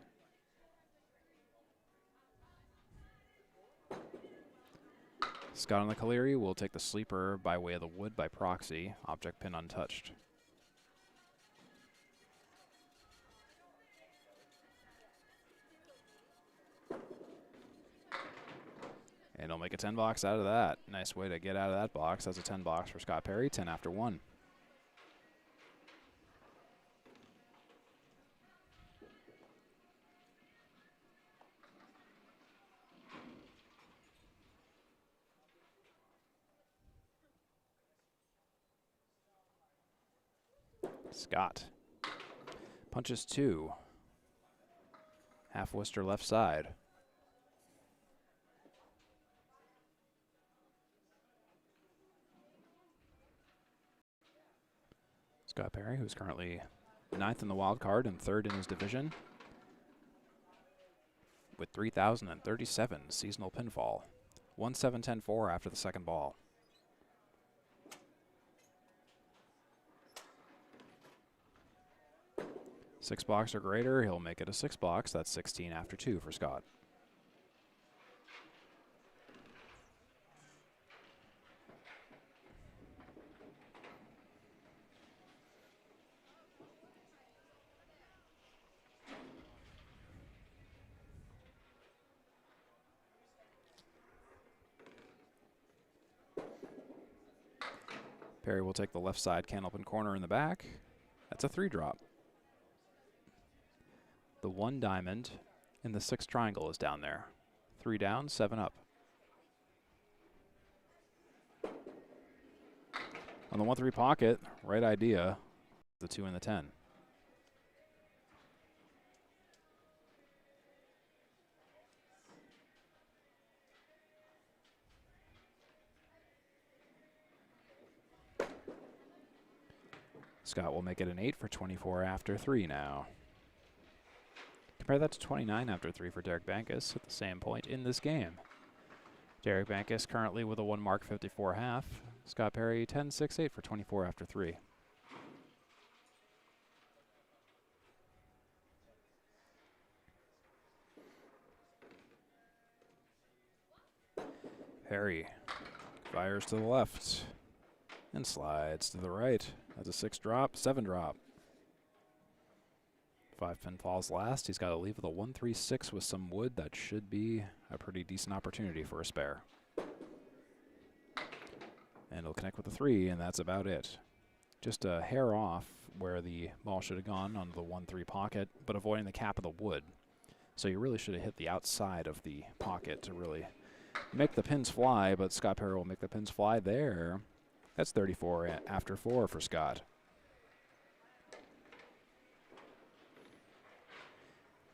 Scott on the Caleri will take the sleeper by way of the wood by proxy. Object pin untouched. And he'll make a 10 box out of that. Nice way to get out of that box. That's a 10 box for Scott Perry, 10 after 1. Scott punches 2. Half Worcester left side. Scott Perry, who's currently 9th in the wild card and 3rd in his division, with 3,037 seasonal pinfall. 1-7-10-4 after the second ball. Six box or greater, he'll make it a 6 box. That's 16 after 2 for Scott. Perry will take the left side Candlepin corner in the back. That's a 3 drop. The 1 diamond and the 6 triangle is down there. 3 down, 7 up. On the 1-3 pocket, right idea, the 2 and the 10. Scott will make it an 8 for 24 after 3 now. Compare that to 29 after 3 for Derek Bankus at the same point in this game. Derek Bankus currently with a 1 mark 54.5. Scott Perry 10-6-8 for 24 after 3. Perry fires to the left and slides to the right. That's a 6 drop, 7 drop. 5 pin falls last. He's got to leave with a 1-3-6 with some wood. That should be a pretty decent opportunity for a spare. And he'll connect with the 3, and that's about it. Just a hair off where the ball should have gone on the 1-3 pocket, but avoiding the cap of the wood. So you really should have hit the outside of the pocket to really make the pins fly, but Scott Perry will make the pins fly there. That's 34 after 4 for Scott.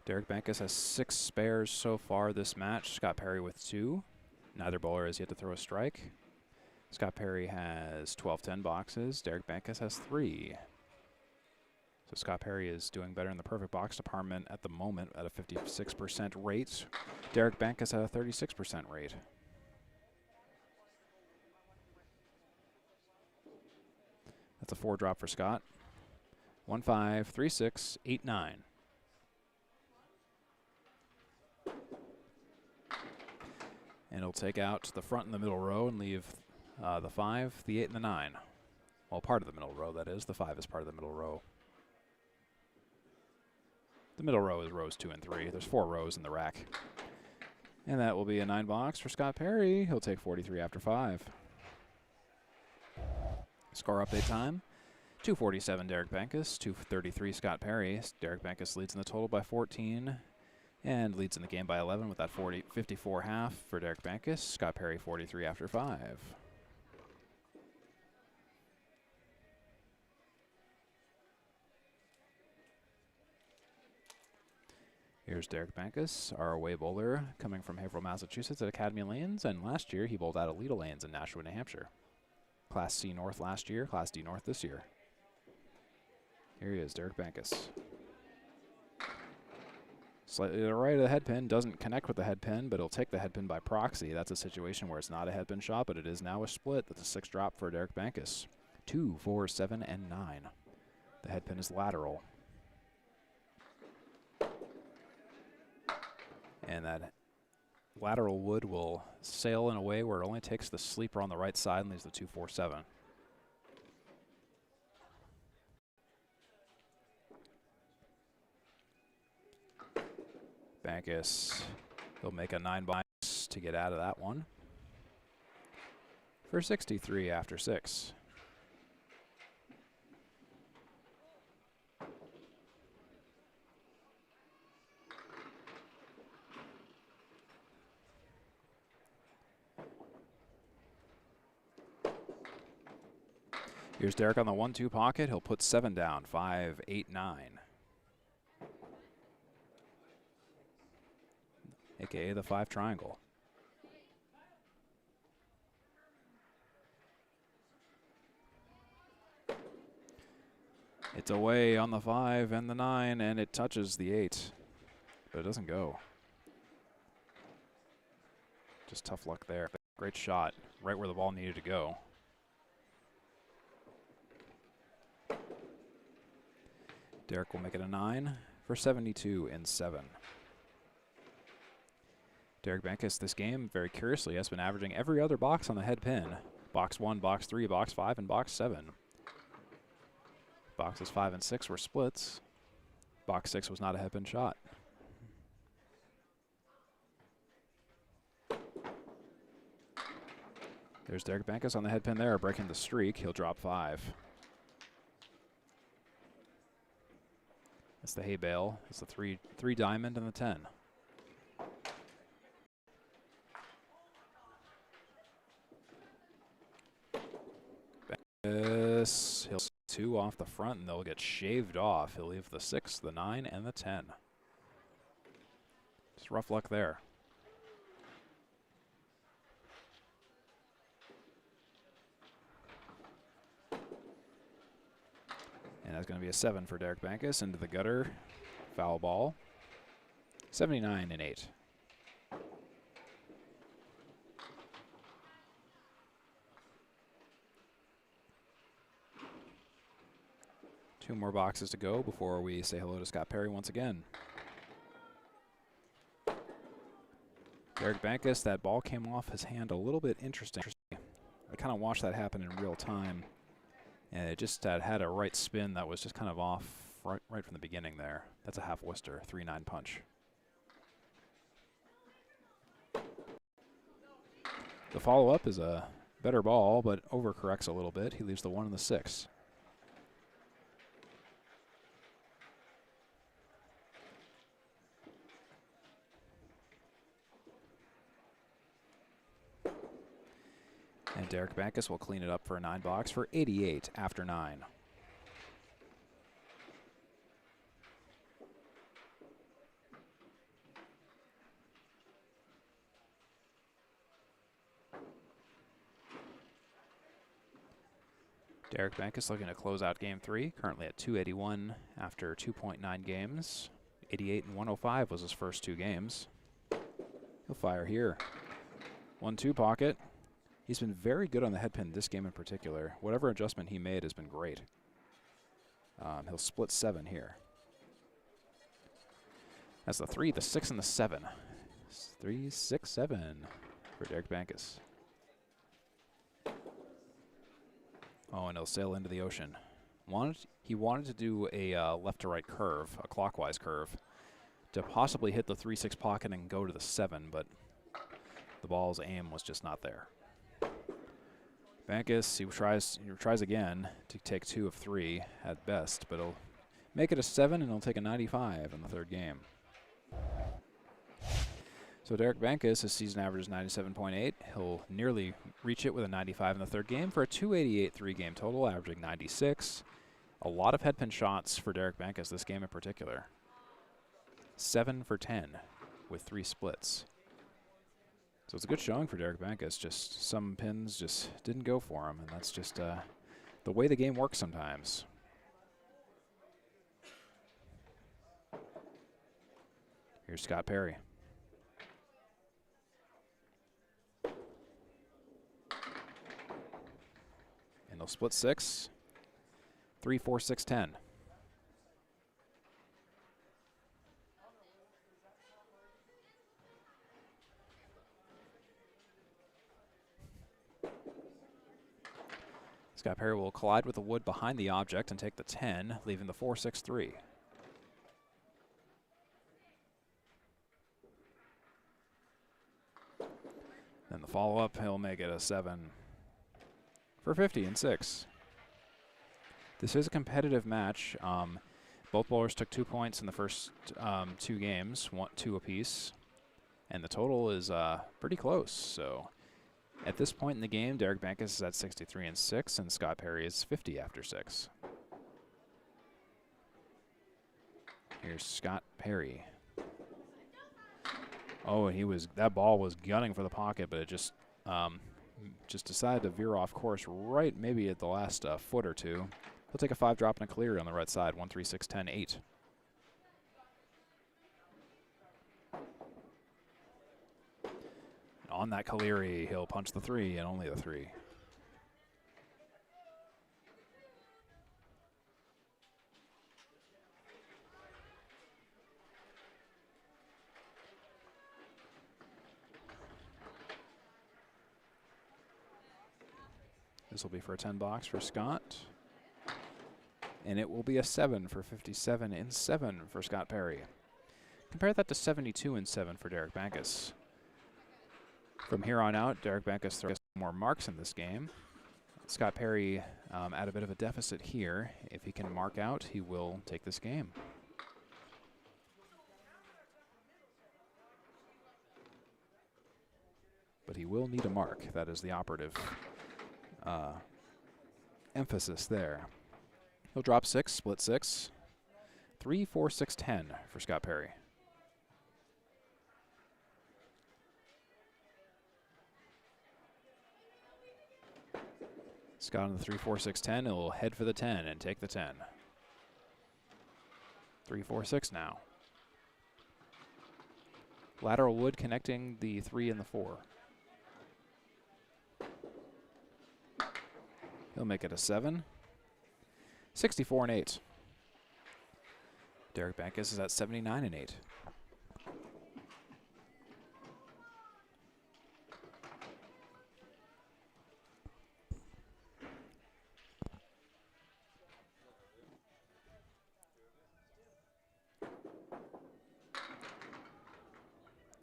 Derek Bankus has 6 spares so far this match. Scott Perry with 2. Neither bowler has yet to throw a strike. Scott Perry has 12-10 boxes. Derek Bankus has 3. So Scott Perry is doing better in the perfect box department at the moment at a 56% rate. Derek Bankus at a 36% rate. That's a 4 drop for Scott. 1-5, 3-6, 8-9. And he'll take out the front and the middle row and leave the 5, the 8, and the 9. Well, part of the middle row, that is. The 5 is part of the middle row. The middle row is rows 2 and 3. There's 4 rows in the rack. And that will be a 9 box for Scott Perry. He'll take 43 after 5. Score update time. 247 Derek Bankus, 233 Scott Perry. Derek Bankus leads in the total by 14 and leads in the game by 11 with that 54.5 for Derek Bankus. Scott Perry 43 after 5. Here's Derek Bankus, our away bowler, coming from Haverhill, Massachusetts at Academy Lanes, and last year he bowled out Aleta Lanes in Nashua, New Hampshire. Class C North last year, Class D North this year. Here he is, Derek Bankus. Slightly to the right of the head pin, doesn't connect with the head pin, but he'll take the head pin by proxy. That's a situation where it's not a head pin shot, but it is now a split. That's a 6 drop for Derek Bankus. 2, 4, 7, and 9. The head pin is lateral. And that lateral wood will sail in a way where it only takes the sleeper on the right side and leaves the 2, 4, 7. Bankus, he'll make a 9 box to get out of that one for 63 after 6. Here's Derek on the 1-2 pocket. He'll put 7 down, 5, 8, 9. AKA the 5 triangle. It's away on the 5 and the 9, and it touches the 8, but it doesn't go. Just tough luck there. Great shot, right where the ball needed to go. Derek will make it a 9 for 72 and 7. Derek Bankus this game, very curiously, has been averaging every other box on the head pin. Box 1, box 3, box 5, and box 7. Boxes 5 and 6 were splits. Box 6 was not a head pin shot. There's Derek Bankus on the head pin there, breaking the streak. He'll drop 5. That's the hay bale. It's the 3 diamond and the 10. off the front, and they'll get shaved off. He'll leave the 6, the 9, and the 10. Just rough luck there. And that's going to be a 7 for Derek Bankus into the gutter. Foul ball. 79 and 8. Two more boxes to go before we say hello to Scott Perry once again. Derek Bankus, that ball came off his hand a little bit interesting. I kind of watched that happen in real time. And it just had a right spin that was just kind of off right from the beginning there. That's a half Worcester, 3-9 punch. The follow-up is a better ball, but overcorrects a little bit. He leaves the 1 and the 6. And Derek Bankus will clean it up for a 9 box for 88 after 9. Derek Bankus looking to close out game 3, currently at 281 after 2.9 games. 88 and 105 was his first 2 games. He'll fire here. 1-2 pocket. He's been very good on the head pin this game in particular. Whatever adjustment he made has been great. He'll split 7 here. That's the 3, the 6, and the 7. 3, 6, 7 for Derek Bankus. Oh, and he'll sail into the ocean. He wanted to do a left to right curve, a clockwise curve, to possibly hit the 3-6 pocket and go to the 7, but the ball's aim was just not there. Bankus, he tries again to take 2 of 3 at best, but he'll make it a 7 and he'll take a 95 in the 3rd game. So Derek Bankus, his season average is 97.8. He'll nearly reach it with a 95 in the 3rd game for a 288 3-game total, averaging 96. A lot of headpin shots for Derek Bankus this game in particular. 7 for 10 with 3 splits. So it's a good showing for Derek Bankus. Just some pins just didn't go for him, and that's just the way the game works sometimes. Here's Scott Perry. And they'll split 6. 3, 4, 6, 10. Scott Perry will collide with the wood behind the object and take the 10, leaving the 4, 6, 3. Then the follow-up, he'll make it a 7 for 50 and 6. This is a competitive match. Both bowlers took 2 points in the first 2 games, 2 apiece, and the total is pretty close. So at this point in the game, Derek Bankus is at 63 and 6, and Scott Perry is 50 after 6. Here's Scott Perry. Oh, and that ball was gunning for the pocket, but it just decided to veer off course right maybe at the last foot or two. He'll take a 5 drop and a clear on the right side, 1, 3, 6, 10, 8. On that Caleri, he'll punch the 3 and only the 3. This will be for a 10 box for Scott. And it will be a 7 for 57 and 7 for Scott Perry. Compare that to 72 and 7 for Derek Bankus. From here on out, Derek Bankus throws more marks in this game. Scott Perry at a bit of a deficit here. If he can mark out, he will take this game. But he will need a mark. That is the operative emphasis there. He'll drop 6, split 6. 3, 4, 6, 10 for Scott Perry. Scott on the 3, 4, 6, 10. He'll head for the 10 and take the 10. 3, 4, 6 now. Lateral wood connecting the 3 and the 4. He'll make it a 7. 64 and 8. Derek Bankus is at 79 and 8.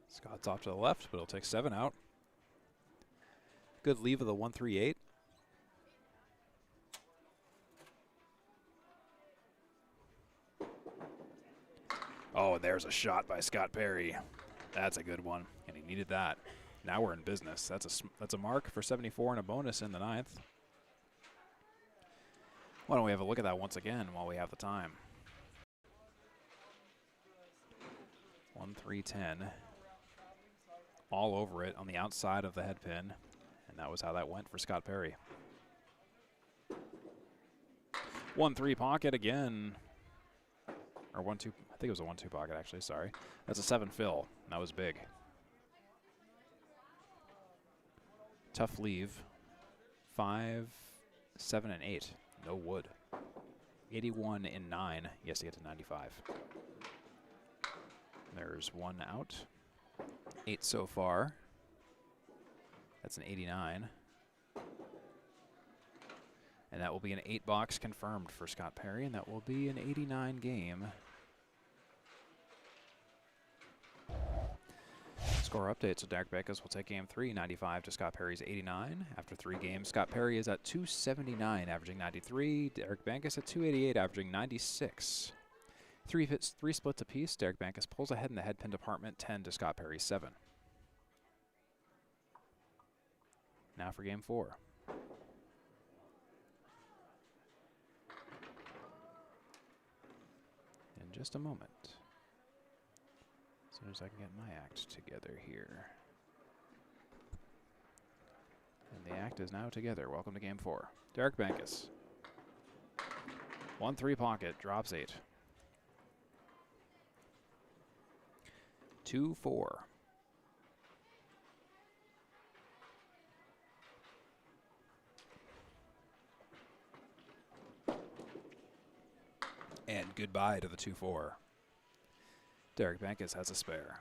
Scott's off to the left, but he'll take 7 out. Good leave of the 1-3-8. Oh, there's a shot by Scott Perry. That's a good one, and he needed that. Now we're in business. That's a mark for 74 and a bonus in the 9th. Why don't we have a look at that once again while we have the time? 1-3-10. All over it on the outside of the head pin, and that was how that went for Scott Perry. 1-3 pocket again. Or 1-2, I think it was a 1-2 pocket actually, sorry. That's a 7 fill, that was big. Tough leave. 5, 7, and 8, no wood. 81 in 9, he has to get to 95. There's 1 out. 8 so far. That's an 89. And that will be an 8-box confirmed for Scott Perry, and that will be an 89 game. Score update, so Derek Bankus will take game 3, 95 to Scott Perry's 89. After 3 games, Scott Perry is at 279, averaging 93. Derek Bankus at 288, averaging 96. 3 splits apiece. Derek Bankus pulls ahead in the head pin department, 10 to Scott Perry's 7. Now for game 4. In just a moment. As soon as I can get my act together here. And the act is now together. Welcome to game 4. Derek Bankus. 1-3 pocket, drops 8. 2-4. And goodbye to the 2-4. Derek Bankus has a spare.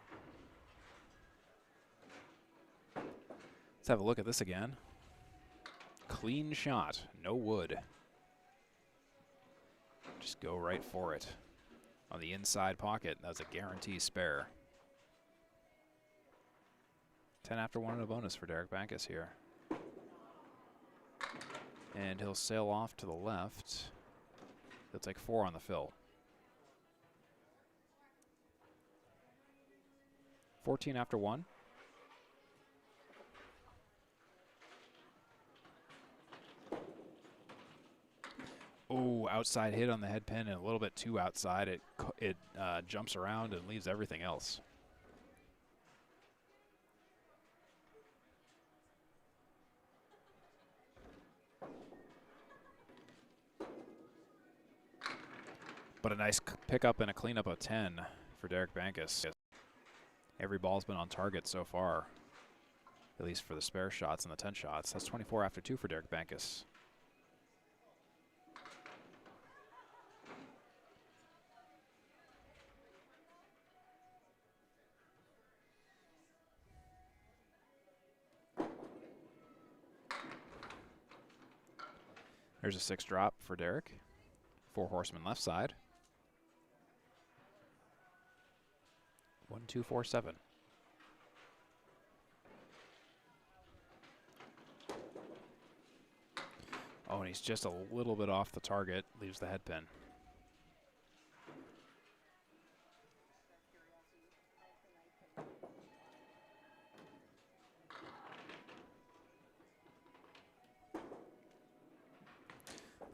Let's have a look at this again. Clean shot, no wood. Just go right for it. On the inside pocket, that's a guarantee spare. 10 after 1 and a bonus for Derek Bankus here. And he'll sail off to the left. He'll take 4 on the fill. 14 after 1. Oh, outside hit on the head pin and a little bit too outside. It jumps around and leaves everything else. But a nice pickup and a cleanup of 10 for Derek Bankus. Every ball's been on target so far, at least for the spare shots and the 10 shots. That's 24 after 2 for Derek Bankus. There's a 6 drop for Derek. 4 horsemen left side. 1, 2, 4, 7. Oh, and he's just a little bit off the target, leaves the head pin.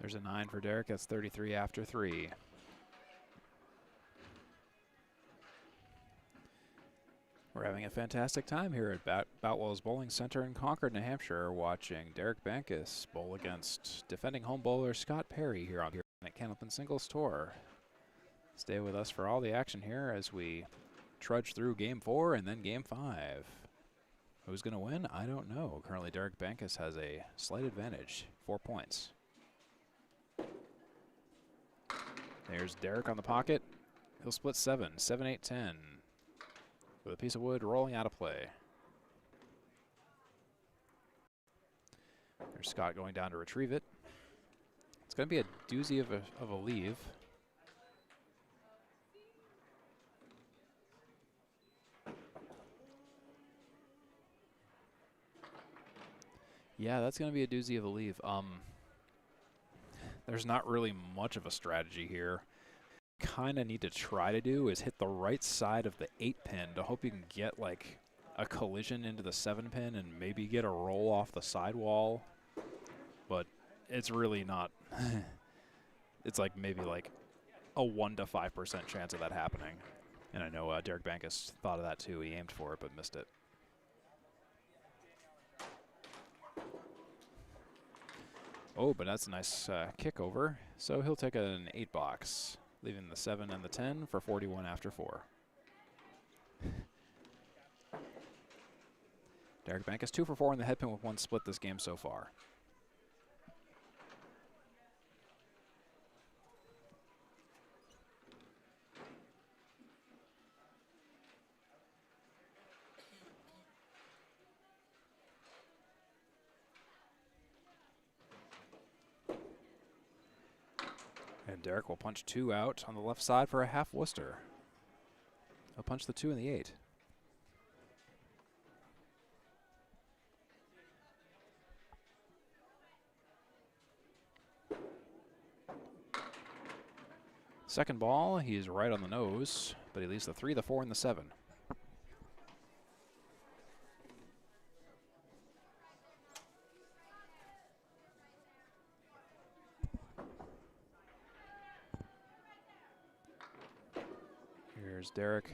There's a 9 for Derek. That's 33 after 3. We're having a fantastic time here at Boutwell's Bowling Center in Concord, New Hampshire, watching Derek Bankus bowl against defending home bowler Scott Perry here on at Candlepin Singles Tour. Stay with us for all the action here as we trudge through Game 4 and then Game 5. Who's going to win? I don't know. Currently, Derek Bankus has a slight advantage, 4 points. There's Derek on the pocket. He'll split 7, 7, 8, 10. With a piece of wood rolling out of play. There's Scott going down to retrieve it. It's going to be a doozy of a leave. Yeah, that's going to be a doozy of a leave. There's not really much of a strategy here. Kind of need to try to do is hit the right side of the 8 pin to hope you can get like a collision into the 7 pin and maybe get a roll off the sidewall. But it's really not. It's like maybe like a 1 to 5% chance of that happening. And I know Derek Bankus thought of that too. He aimed for it but missed it. Oh, but that's a nice kick over. So he'll take an 8 box, leaving the 7 and the 10 for 41 after 4. Derek Bankus 2 for 4 in the head pin with 1 split this game so far. And Derek will punch 2 out on the left side for a half Worcester. He'll punch the 2 and the 8. Second ball, he's right on the nose, but he leaves the 3, the 4, and the 7. Here's Derek.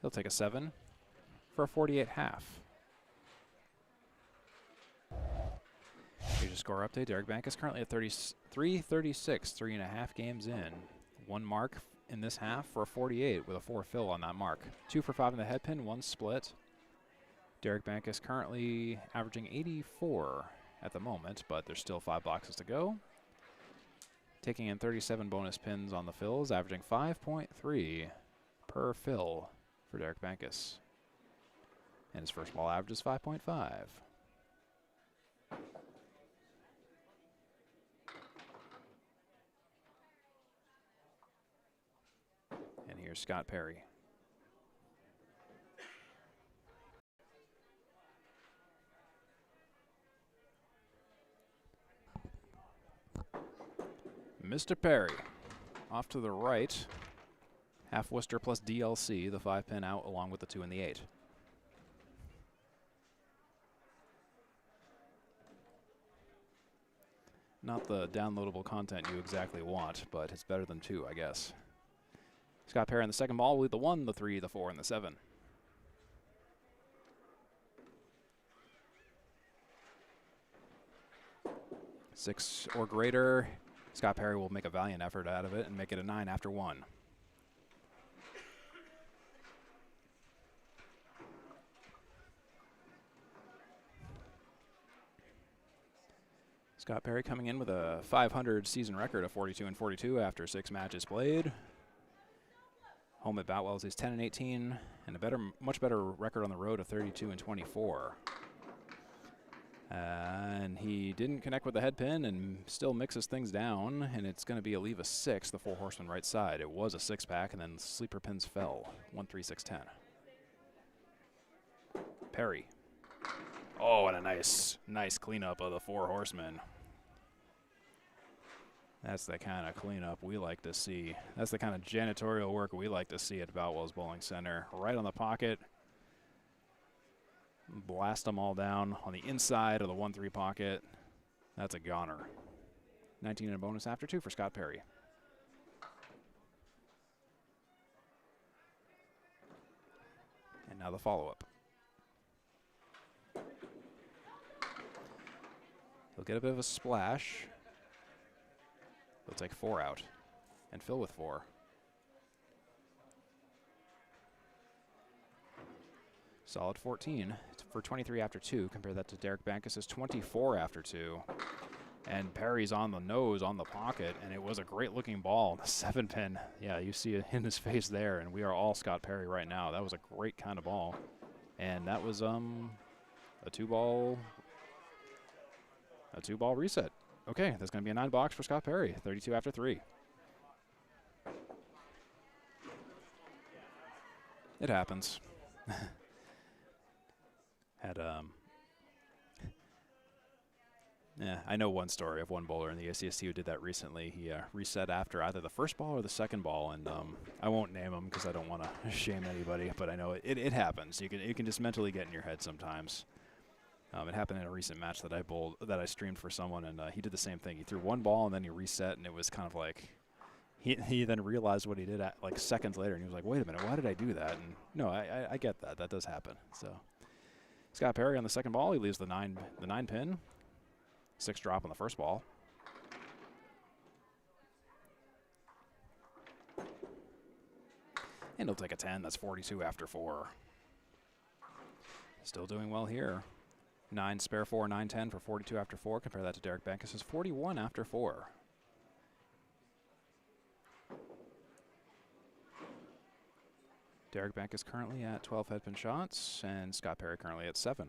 He'll take a 7 for a 48 half. Here's your score update. Derek Bankus currently at 33-36, 3.5 games in. 1 mark in this half for a 48 with a 4 fill on that mark. 2 for 5 in the head pin, 1 split. Derek Bankus currently averaging 84 at the moment, but there's still 5 boxes to go. Taking in 37 bonus pins on the fills, averaging 5.3 per fill for Derek Bankus. And his first ball average is 5.5. And here's Scott Perry. Mr. Perry off to the right. Half Worcester plus DLC, the 5 pin out along with the 2 and the 8. Not the downloadable content you exactly want, but it's better than 2, I guess. Scott Perry on the second ball with the 1, the 3, the 4, and the 7. Six or greater. Scott Perry will make a valiant effort out of it and make it a 9 after 1. Scott Perry coming in with a 500 season record of 42-42 after 6 matches played. Home at Boutwell's he's 10-18 and a much better record on the road of 32-24. And he didn't connect with the head pin and still mixes things down, and it's going to be a leave of 6, the 4 horseman right side. It was a 6-pack, and then sleeper pins fell. 1, 3, 6, 10. Perry. Oh, and a nice cleanup of the 4 horsemen. That's the kind of cleanup we like to see. That's the kind of janitorial work we like to see at Boutwell's Bowling Center. Right on the pocket. Blast them all down on the inside of the 1-3 pocket. That's a goner. 19 and a bonus after 2 for Scott Perry. And now the follow-up. He'll get a bit of a splash. He'll take 4 out and fill with 4. Solid 14 for 23 after 2. Compare that to Derek Bankus' 24 after 2. And Perry's on the nose, on the pocket, and it was a great-looking ball. The 7-pin, yeah, you see it in his face there, and we are all Scott Perry right now. That was a great kind of ball. And that was a two-ball reset. Okay, that's going to be a 9-box for Scott Perry, 32 after 3. It happens. Yeah, I know one story of one bowler in the ACST who did that recently. He reset after either the first ball or the second ball, and I won't name him because I don't want to shame anybody, but I know it happens. You can just mentally get in your head sometimes. It happened in a recent match that I streamed for someone, and he did the same thing. He threw one ball and then he reset, and it was kind of like he then realized what he did at like seconds later, and he was like, "Wait a minute, why did I do that?" And no, I get that. That does happen. So Scott Perry on the second ball, he leaves the 9 pin. 6 drop on the first ball. And he'll take a 10. That's 42 after 4. Still doing well here. 9 spare 4, 9-10 for 42 after 4. Compare that to Derek Bankus' 41 after 4. Derek Bankus currently at 12 headpin shots, and Scott Perry currently at 7.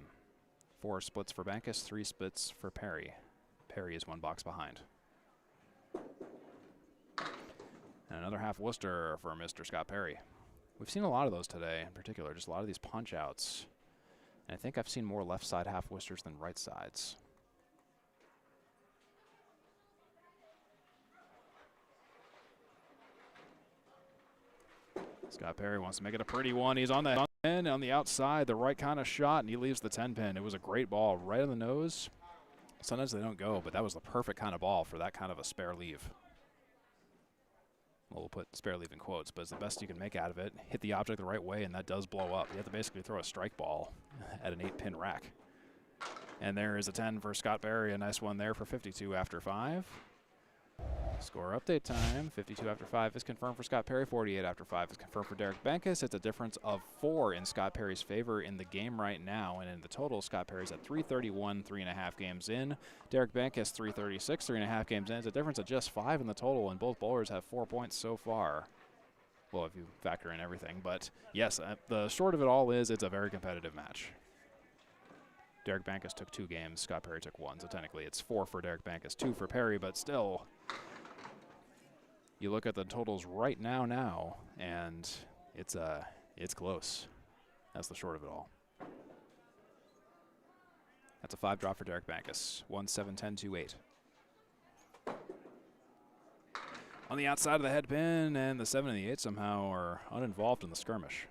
4 splits for Bankus, 3 splits for Perry. Perry is 1 box behind. And another half Worcester for Mr. Scott Perry. We've seen a lot of those today in particular, just a lot of these punch outs. And I think I've seen more left side half Worcesters than right sides. Scott Perry wants to make it a pretty one. He's on the end, on the outside, the right kind of shot, and he leaves the 10 pin. It was a great ball right on the nose. Sometimes they don't go, but that was the perfect kind of ball for that kind of a spare leave. Well, we'll put spare leave in quotes, but it's the best you can make out of it. Hit the object the right way, and that does blow up. You have to basically throw a strike ball at an 8-pin rack. And there is a 10 for Scott Perry. A nice one there for 52 after 5. Score update time. 52 after 5 is confirmed for Scott Perry. 48 after 5 is confirmed for Derek Bankus. It's a difference of 4 in Scott Perry's favor in the game right now. And in the total, Scott Perry's at 331, 3.5 games in. Derek Bankus, 336, 3.5 games in. It's a difference of just 5 in the total, and both bowlers have 4 points so far. Well, if you factor in everything. But yes, the short of it all is it's a very competitive match. Derek Bankus took 2 games. Scott Perry took 1. So technically it's 4 for Derek Bankus, 2 for Perry, but still, you look at the totals right now, and it's close. That's the short of it all. That's a 5 drop for Derek Bankus. 1-7-10-2-8. On the outside of the head pin, and the 7 and the 8 somehow are uninvolved in the skirmish.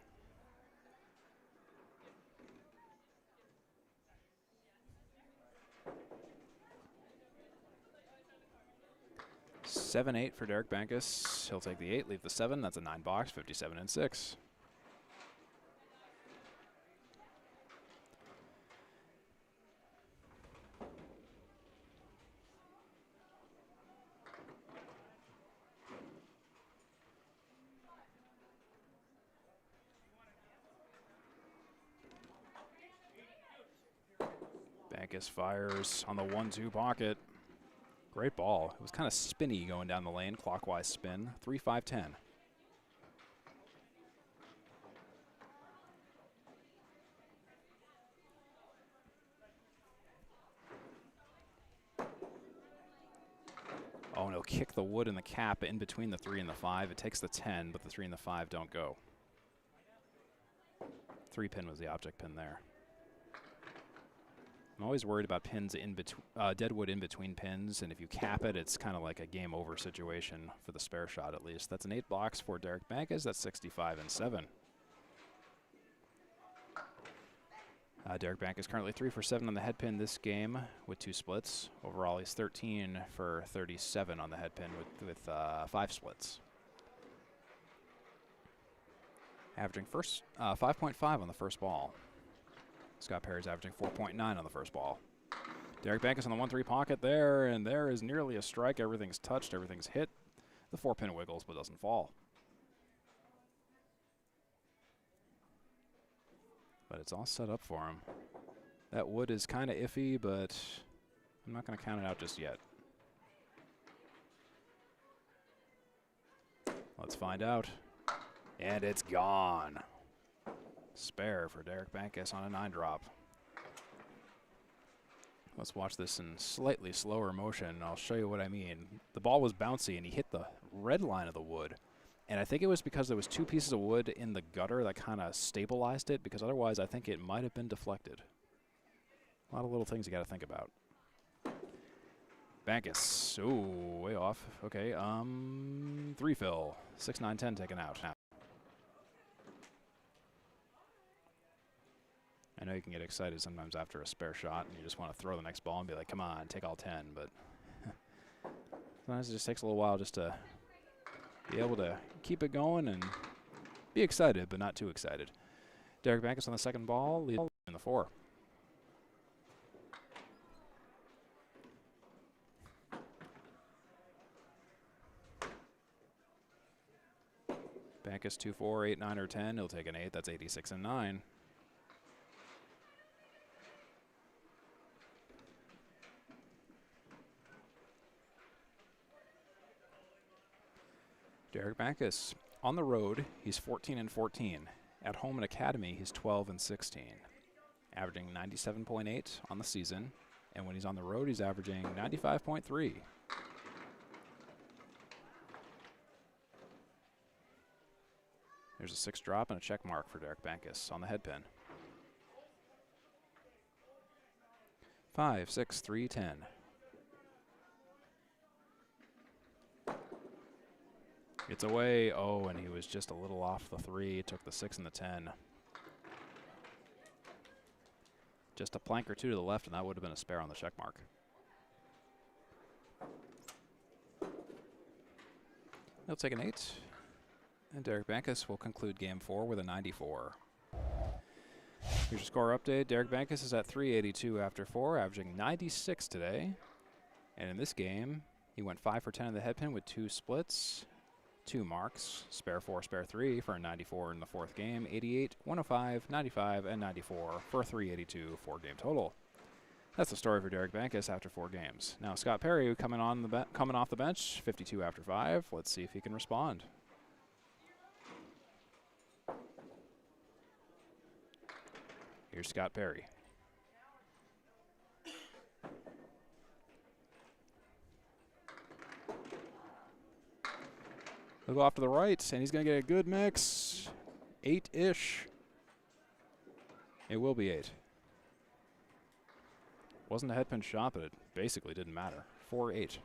Seven, 8 for Derek Bankus. He'll take the 8, leave the 7. That's a 9 box, 57 and 6. Bankus fires on the 1-2 pocket. Great ball. It was kind of spinny going down the lane, clockwise spin. 3-5-10. Oh, and he'll kick the wood and the cap in between the 3 and the 5. It takes the 10, but the 3 and the 5 don't go. 3 pin was the object pin there. I'm always worried about pins in between, deadwood in between pins, and if you cap it, it's kind of like a game over situation for the spare shot at least. That's an 8 box for Derek Bankus. That's 65 and 7. Derek Bankus currently 3 for 7 on the head pin this game with 2 splits. Overall, he's 13 for 37 on the head pin with 5 splits. Averaging 5.5 on the first ball. Scott Perry's averaging 4.9 on the first ball. Derek Bankus on the 1-3 pocket there, and there is nearly a strike. Everything's touched, everything's hit. The 4-pin wiggles but doesn't fall. But it's all set up for him. That wood is kind of iffy, but I'm not going to count it out just yet. Let's find out. And it's gone. Spare for Derek Bankus on a 9-drop. Let's watch this in slightly slower motion, and I'll show you what I mean. The ball was bouncy, and he hit the red line of the wood. And I think it was because there was 2 pieces of wood in the gutter that kind of stabilized it, because otherwise I think it might have been deflected. A lot of little things you got to think about. Bankus, ooh, way off. Okay, 3 fill, 6, 9, 10 taken out. I know you can get excited sometimes after a spare shot, and you just want to throw the next ball and be like, come on, take all 10, but sometimes it just takes a little while just to be able to keep it going and be excited, but not too excited. Derek Bankus on the second ball, lead in the 4. Bankus 2, 4, 8, 9, or 10. He'll take an 8. That's 86 and 9. Derek Bankus on the road, he's 14 and 14. At home in Academy, he's 12 and 16, averaging 97.8 on the season. And when he's on the road, he's averaging 95.3. There's a 6 drop and a check mark for Derek Bankus on the head pin. 5, 6, 3, 10. It's away. Oh, and he was just a little off the 3. Took the 6 and the 10. Just a plank or 2 to the left, and that would have been a spare on the check mark. He'll take an 8. And Derek Bankus will conclude game 4 with a 94. Here's your score update. Derek Bankus is at 382 after 4, averaging 96 today. And in this game, he went 5 for 10 in the head pin with 2 splits. 2 marks, spare 4, spare 3 for a 94 in the 4th game, 88, 105, 95, and 94 for a 382 4-game total. That's the story for Derek Bankus after 4 games. Now Scott Perry coming off the bench, 52 after 5. Let's see if he can respond. Here's Scott Perry. He'll go off to the right, and he's going to get a good mix. 8-ish. It will be 8. Wasn't a head pin shot, but it basically didn't matter. 4-8.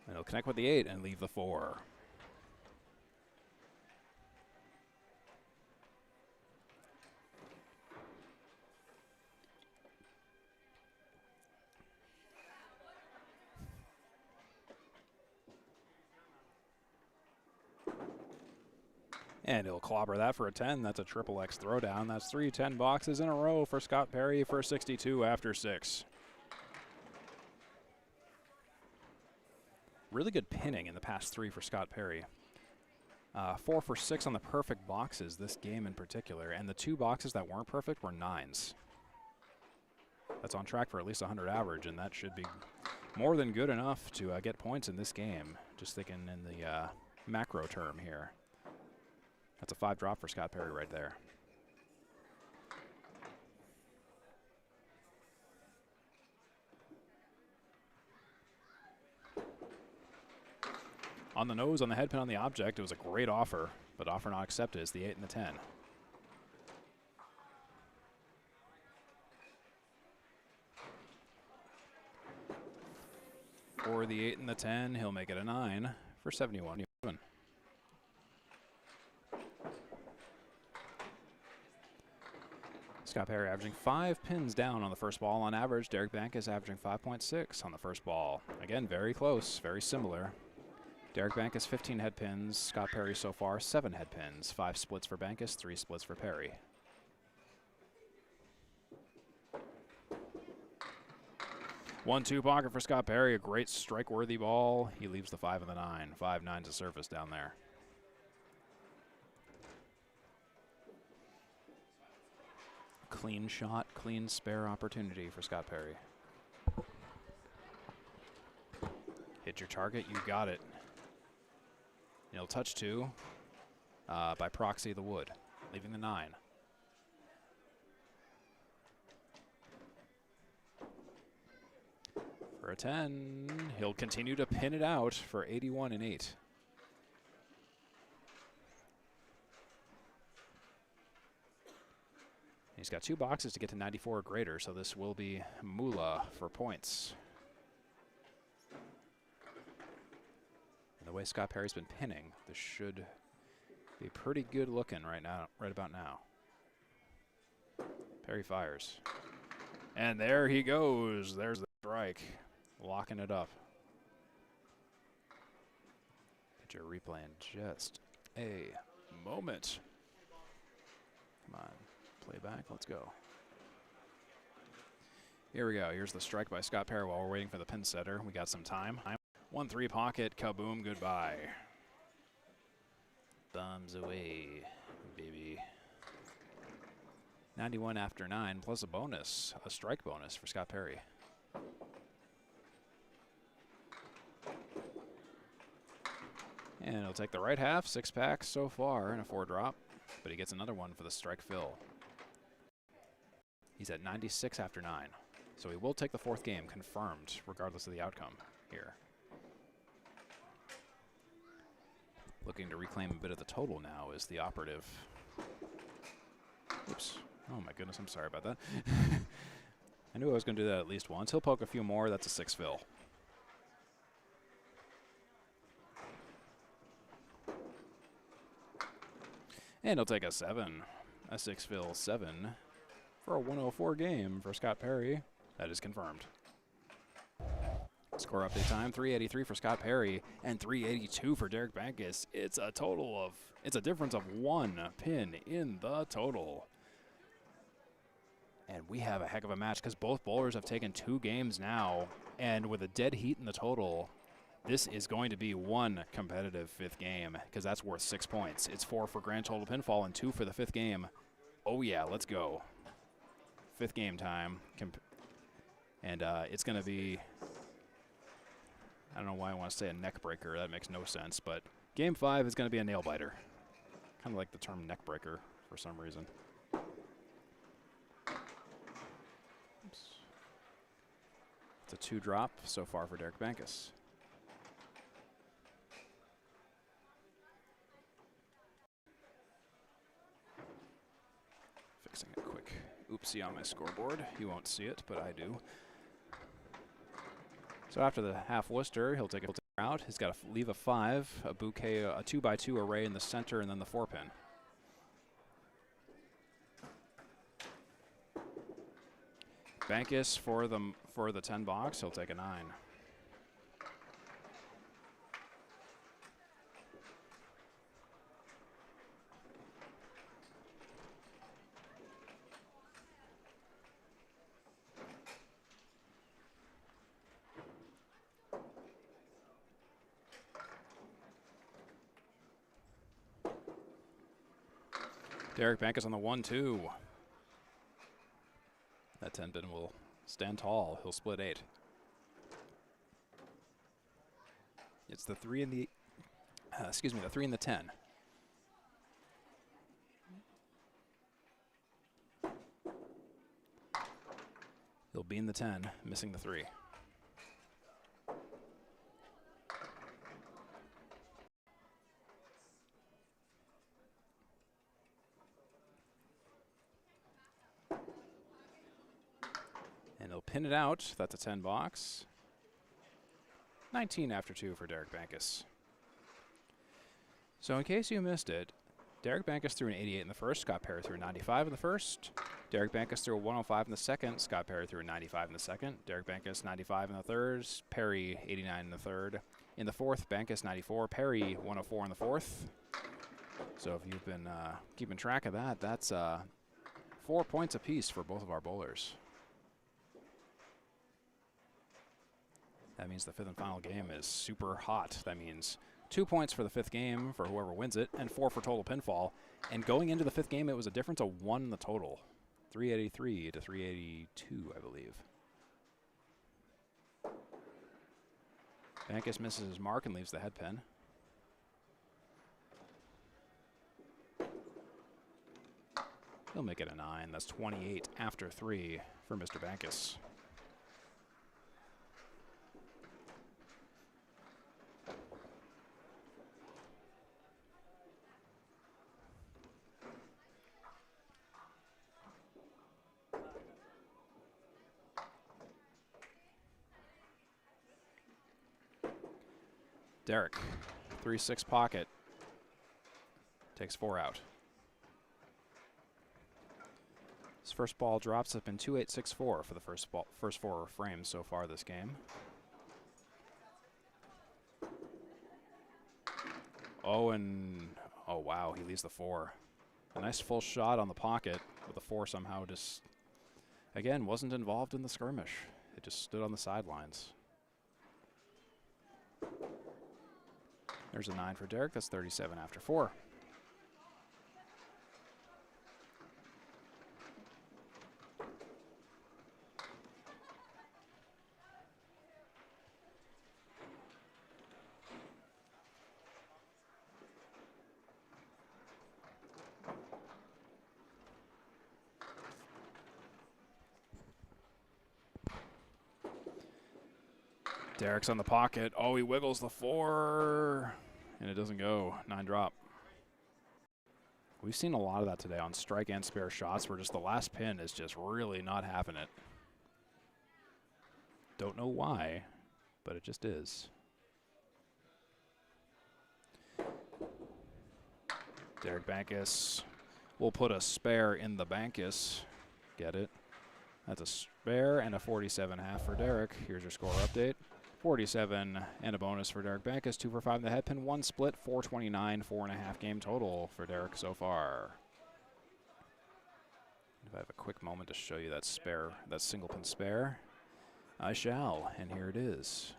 And he'll connect with the 8 and leave the 4. And he'll clobber that for a 10. That's a triple X throwdown. That's 3 10 boxes in a row for Scott Perry for 62 after 6. Really good pinning in the past 3 for Scott Perry. 4 for 6 on the perfect boxes this game in particular. And the 2 boxes that weren't perfect were 9s. That's on track for at least 100 average, and that should be more than good enough to get points in this game. Just thinking in the macro term here. That's a 5 drop for Scott Perry right there. On the nose, on the head pin, on the object, it was a great offer, but offer not accepted is the 8 and the 10. for the 8 and the 10. He'll make it a 9 for 71. Scott Perry averaging 5 pins down on the first ball on average. Derek Bankus averaging 5.6 on the first ball. Again, very close, very similar. Derek Bankus 15 head pins. Scott Perry so far 7 head pins. 5 splits for Bankus, 3 splits for Perry. One-two pocket for Scott Perry. A great strike-worthy ball. He leaves the 5 and the 9. 5-9's a surface down there. Clean shot, clean spare opportunity for Scott Perry. Hit your target, you got it. And he'll touch 2 by proxy the wood, leaving the 9. For a 10, he'll continue to pin it out for 81 and 8. He's got 2 boxes to get to 94 or greater, so this will be Moolah for points. And the way Scott Perry's been pinning, this should be pretty good looking right about now. Perry fires. And there he goes. There's the strike. Locking it up. Get your replay in just a moment. Come on. Playback, let's go. Here we go. Here's the strike by Scott Perry while we're waiting for the pin setter. We got some time. 1-3 pocket, kaboom, goodbye. Bombs away, baby. 91 after 9 plus a bonus, a strike bonus for Scott Perry. And he'll take the right half, 6 packs so far and a 4 drop, but he gets another one for the strike fill. He's at 96 after 9. So he will take the 4th game, confirmed, regardless of the outcome here. Looking to reclaim a bit of the total now is the operative. Oops. Oh my goodness, I'm sorry about that. I knew I was going to do that at least once. He'll poke a few more. That's a 6 fill. And he'll take a 7. A 6 fill 7. For a 104 game for Scott Perry. That is confirmed. Score update time, 383 for Scott Perry and 382 for Derek Bankus. It's a difference of 1 pin in the total. And we have a heck of a match because both bowlers have taken 2 games now. And with a dead heat in the total, this is going to be 1 competitive 5th game because that's worth 6 points. It's 4 for grand total pinfall and 2 for the 5th game. Oh yeah, let's go. 5th game time. And it's going to be, I don't know why I want to say a neck breaker. That makes no sense. But game 5 is going to be a nail biter. Kind of like the term neck breaker for some reason. Oops. It's a 2 drop so far for Derek Bankus. Fixing a quick oopsie on my scoreboard. You won't see it, but I do. So after the half Worcester, he'll take it out. He's got to leave a 5, a bouquet, a 2x2 array in the center, and then the 4 pin. Bankus for the 10 box, he'll take a 9. Derek Bankus on the 1-2. That 10 pin will stand tall. He'll split 8. It's the 3 and the, the 3 and the 10. He'll bean the 10, missing the 3. And he'll pin it out. That's a 10 box. 19 after 2 for Derek Bankus. So in case you missed it, Derek Bankus threw an 88 in the first, Scott Perry threw a 95 in the first. Derek Bankus threw a 105 in the second, Scott Perry threw a 95 in the second. Derek Bankus 95 in the third, Perry 89 in the third. In the fourth, Bankus 94, Perry 104 in the fourth. So if you've been keeping track of that, that's 4 points apiece for both of our bowlers. That means the fifth and final game is super hot. That means 2 points for the fifth game for whoever wins it, and 4 for total pinfall. And going into the fifth game, it was a difference of 1 in the total. 383 to 382, I believe. Bankus misses his mark and leaves the head pin. He'll make it a 9. That's 28 after 3 for Mr. Bankus. Derek, 3-6 pocket, takes 4 out. His first ball drops up in 2-8-6-4 for the first 4 frames so far this game. Oh, wow, he leaves the 4. A nice full shot on the pocket, but the 4 somehow just, again, wasn't involved in the skirmish. It just stood on the sidelines. There's a 9 for Derek. That's 37 after 4. Derek's on the pocket. Oh, he wiggles the 4. And it doesn't go. 9 drop. We've seen a lot of that today on strike and spare shots where just the last pin is just really not having it. Don't know why, but it just is. Derek Bankus will put a spare in the Bankus. Get it? That's a spare and a 47.5 for Derek. Here's your score update. 47 and a bonus for Derek Bankus. 2 for 5 in the head pin, 1 split, 429, 4.5 game total for Derek so far. If I have a quick moment to show you that spare, that single pin spare, I shall, and here it is.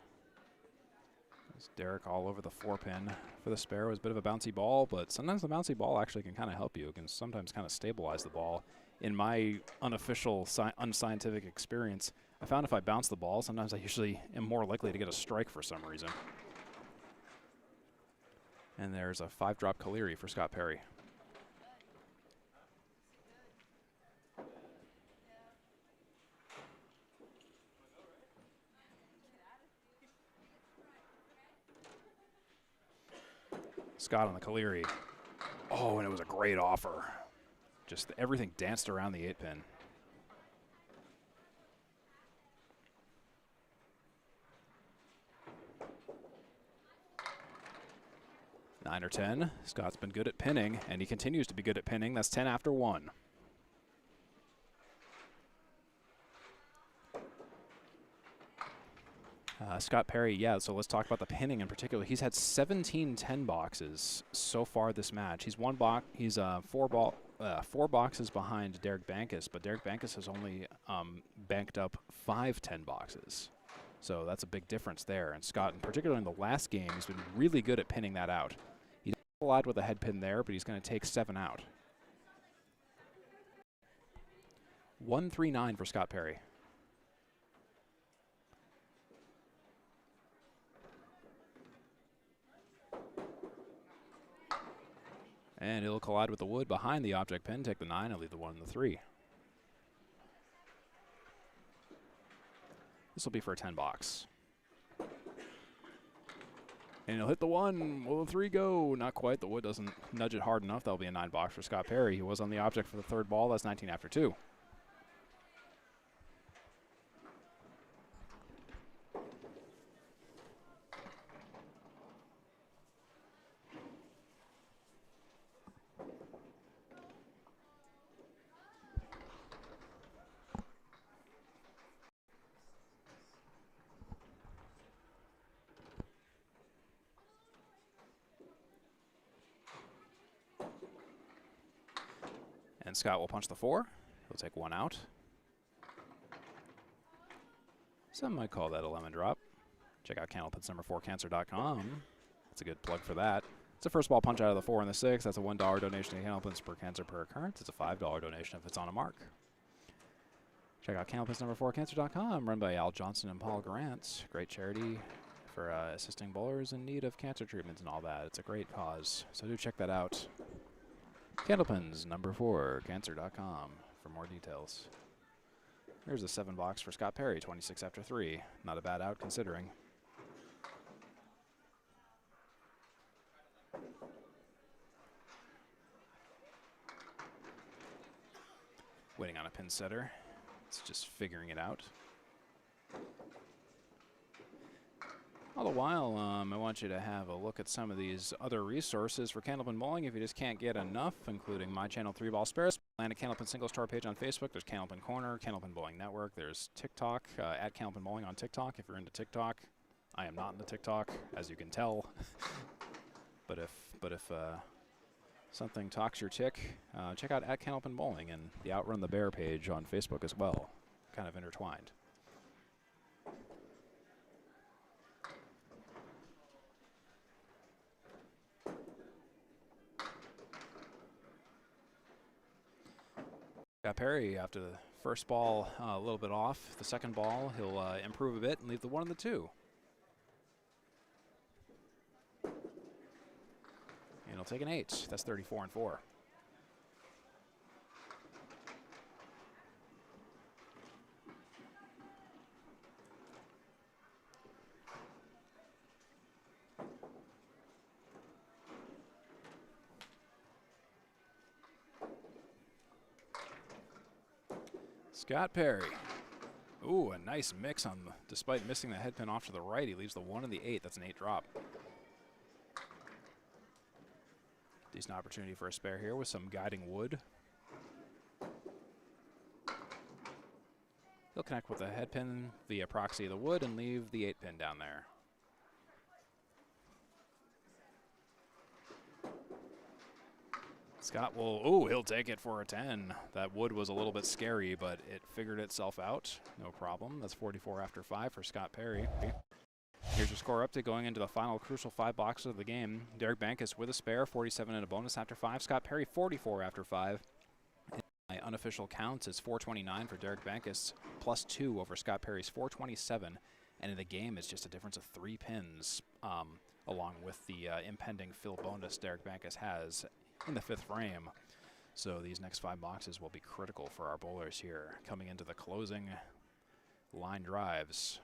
There's Derek all over the 4 pin for the spare. It was a bit of a bouncy ball, but sometimes the bouncy ball actually can kind of help you. It can sometimes kind of stabilize the ball. In my unofficial, unscientific experience, I found if I bounce the ball, sometimes I usually am more likely to get a strike for some reason. And there's a 5-drop Caleri for Scott Perry. Scott on the Caleri. Oh, and it was a great offer. Just everything danced around the 8 pin. Nine or 10. Scott's been good at pinning, and he continues to be good at pinning. That's 10 after 1. Scott Perry, yeah, so let's talk about the pinning in particular. He's had 17 10 boxes so far this match. He's four boxes behind Derek Bankus, but Derek Bankus has only banked up 5 10 boxes. So that's a big difference there. And Scott, in particular in the last game, he's been really good at pinning that out. He didn't collide with a head pin there, but he's going to take 7 out. 139 for Scott Perry. And he'll collide with the wood behind the object pin, take the 9, and leave the 1 and the 3. This will be for a 10 box. And he'll hit the 1. Will the 3 go? Not quite. The wood doesn't nudge it hard enough. That'll be a 9 box for Scott Perry. He was on the object for the 3rd ball. That's 19 after 2. And Scott will punch the 4. He'll take 1 out. Some might call that a lemon drop. Check out Candlepin's number4cancer.com. That's a good plug for that. It's a first ball punch out of the 4 and the 6. That's a $1 donation to Candlepin's per cancer per occurrence. It's a $5 donation if it's on a mark. Check out Candlepin's number4cancer.com, run by Al Johnson and Paul Grant. Great charity for assisting bowlers in need of cancer treatments and all that. It's a great cause, so do check that out. Candlepin's number4cancer.com for more details. Here's a 7 box for Scott Perry, 26 after 3. Not a bad out considering. Waiting on a pin setter. It's just figuring it out. All the while, I want you to have a look at some of these other resources for Candlepin Bowling if you just can't get enough, including my channel 3-Ball Spares, and a Candlepin Single Star page on Facebook. There's Candlepin Corner, Candlepin Bowling Network. There's TikTok, at Candlepin Bowling on TikTok if you're into TikTok. I am not into TikTok, as you can tell. but if something talks your tick, check out at Candlepin Bowling and the Outrun the Bear page on Facebook as well. Kind of intertwined. Scott Perry, after the first ball a little bit off, the second ball he'll improve a bit and leave the 1 and the 2. And he'll take an 8. That's 34 and 4. Scott Perry. Ooh, a nice mix on the, despite missing the head pin off to the right, he leaves the 1 and the 8. That's an 8 drop. Decent opportunity for a spare here with some guiding wood. He'll connect with the head pin via proxy of the wood and leave the 8 pin down there. Scott will, ooh, he'll take it for a 10. That wood was a little bit scary, but it figured itself out. No problem. That's 44 after 5 for Scott Perry. Here's your score update going into the final crucial 5 boxes of the game. Derek Bankus with a spare, 47 and a bonus after 5. Scott Perry, 44 after 5. My unofficial counts is 429 for Derek Bankus, plus 2 over Scott Perry's 427. And in the game, it's just a difference of 3 pins, along with the impending fill bonus Derek Bankus has in the 5th frame. So these next 5 boxes will be critical for our bowlers here coming into the closing line drives.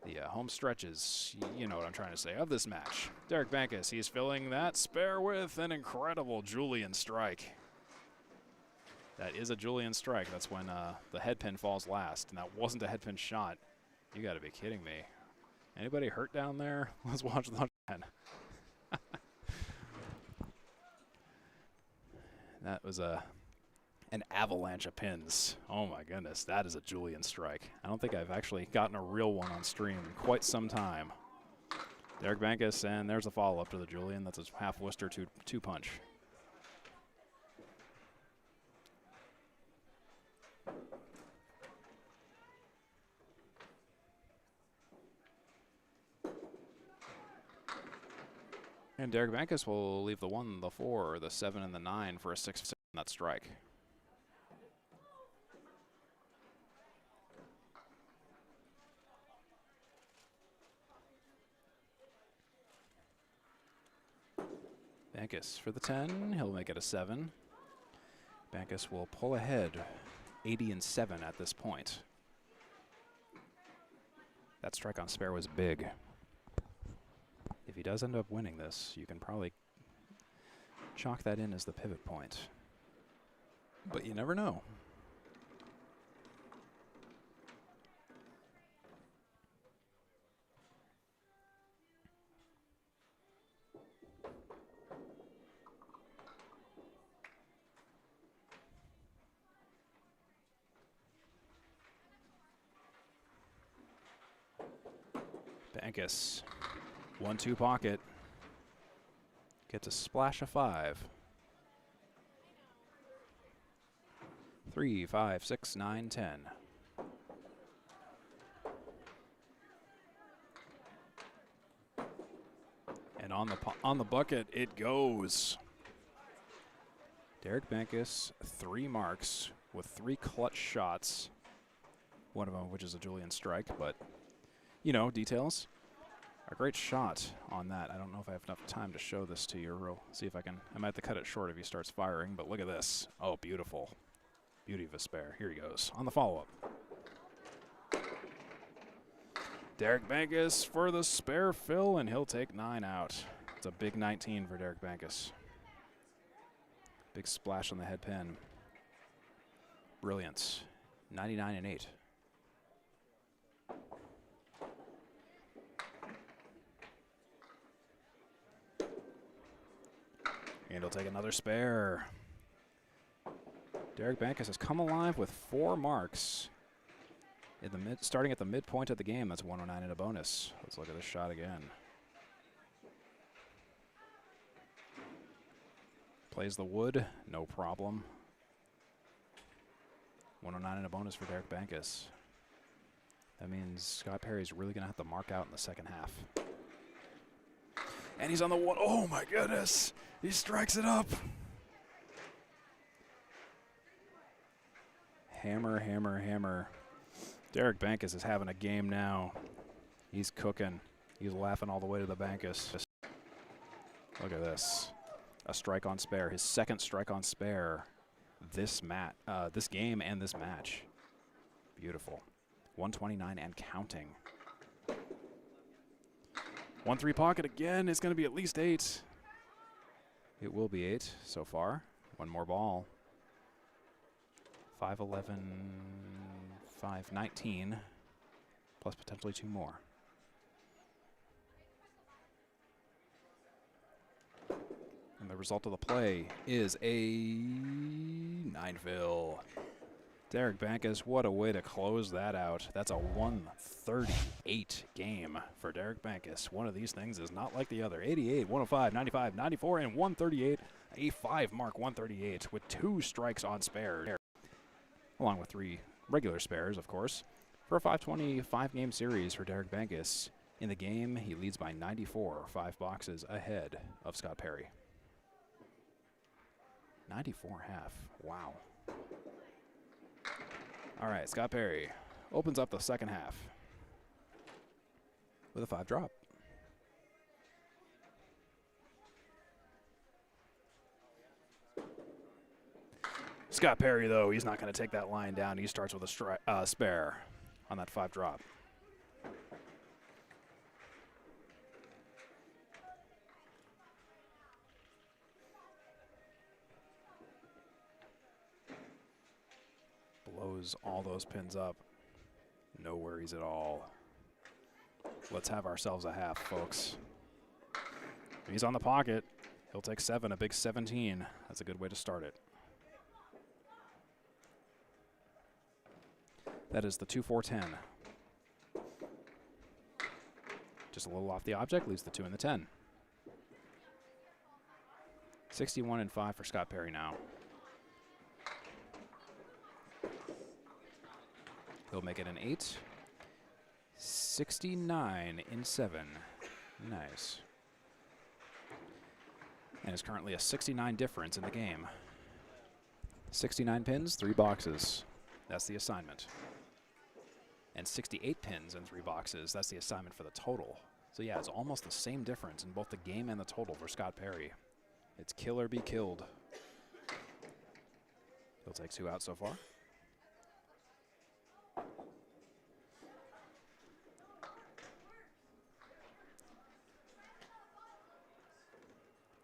The home stretches, you know what I'm trying to say, of this match. Derek Bankus, he's filling that spare with an incredible Julian strike. That is a Julian strike. That's when the head pin falls last, and that wasn't a head pin shot. You got to be kidding me. Anybody hurt down there? Let's watch the again. That was an avalanche of pins. Oh my goodness, that is a Julian strike. I don't think I've actually gotten a real one on stream in quite some time. Derek Bankus, and there's a follow-up to the Julian. That's a half Worcester two punch. And Derek Bankus will leave the 1, the 4, the 7, and the 9 for a 6 on that strike. Bankus for the 10, he'll make it a 7. Bankus will pull ahead 80 and 7 at this point. That strike on spare was big. If he does end up winning this, you can probably chalk that in as the pivot point. But you never know. Bankus. 1-2 pocket. Gets a splash of 5. 3, 5, 6, 9, 10. And on the bucket it goes. Derek Bankus, 3 marks with 3 clutch shots. One of them which is a Julian strike, but you know, details. A great shot on that. I don't know if I have enough time to show this to you. We'll see if I can. I might have to cut it short if he starts firing, but look at this. Oh, beautiful. Beauty of a spare. Here he goes on the follow-up. Derek Bankus for the spare fill, and he'll take 9 out. It's a big 19 for Derek Bankus. Big splash on the head pin. Brilliant. 99 and 8. And he'll take another spare. Derek Bankus has come alive with 4 marks. In the starting at the midpoint of the game. That's 109 and a bonus. Let's look at this shot again. Plays the wood, no problem. 109 and a bonus for Derek Bankus. That means Scott Perry's really going to have to mark out in the second half. And he's on the one. Oh my goodness! He strikes it up. Hammer, hammer, hammer. Derek Bankus is having a game now. He's cooking. He's laughing all the way to the Bankus. Look at this. A strike on spare. His second strike on spare this game and this match. Beautiful. 129 and counting. 1-3 pocket again. It's going to be at least 8. It will be 8 so far. One more ball. 5-11, 5-19, plus potentially 2 more. And the result of the play is a 9-fill. Derek Bankus, what a way to close that out. That's a 138 game for Derek Bankus. One of these things is not like the other. 88, 105, 95, 94, and 138. A 5-mark 138 with 2 strikes on spare, along with 3 regular spares, of course. For a 525-game series for Derek Bankus. In the game, he leads by 94, 5 boxes ahead of Scott Perry. 94.5. Wow. All right, Scott Perry opens up the second half with a 5 drop. Scott Perry, though, he's not going to take that line down. He starts with a spare on that 5 drop. Blows all those pins up. No worries at all. Let's have ourselves a half, folks. He's on the pocket. He'll take 7, a big 17. That's a good way to start it. That is the 2-4-10. Just a little off the object, leaves the 2 and the 10. 61 and 5 for Scott Perry now. He'll make it an 8. 69 in 7. Nice. And is currently a 69 difference in the game. 69 pins, 3 boxes. That's the assignment. And 68 pins in 3 boxes. That's the assignment for the total. So yeah, it's almost the same difference in both the game and the total for Scott Perry. It's kill or be killed. He'll take 2 out so far.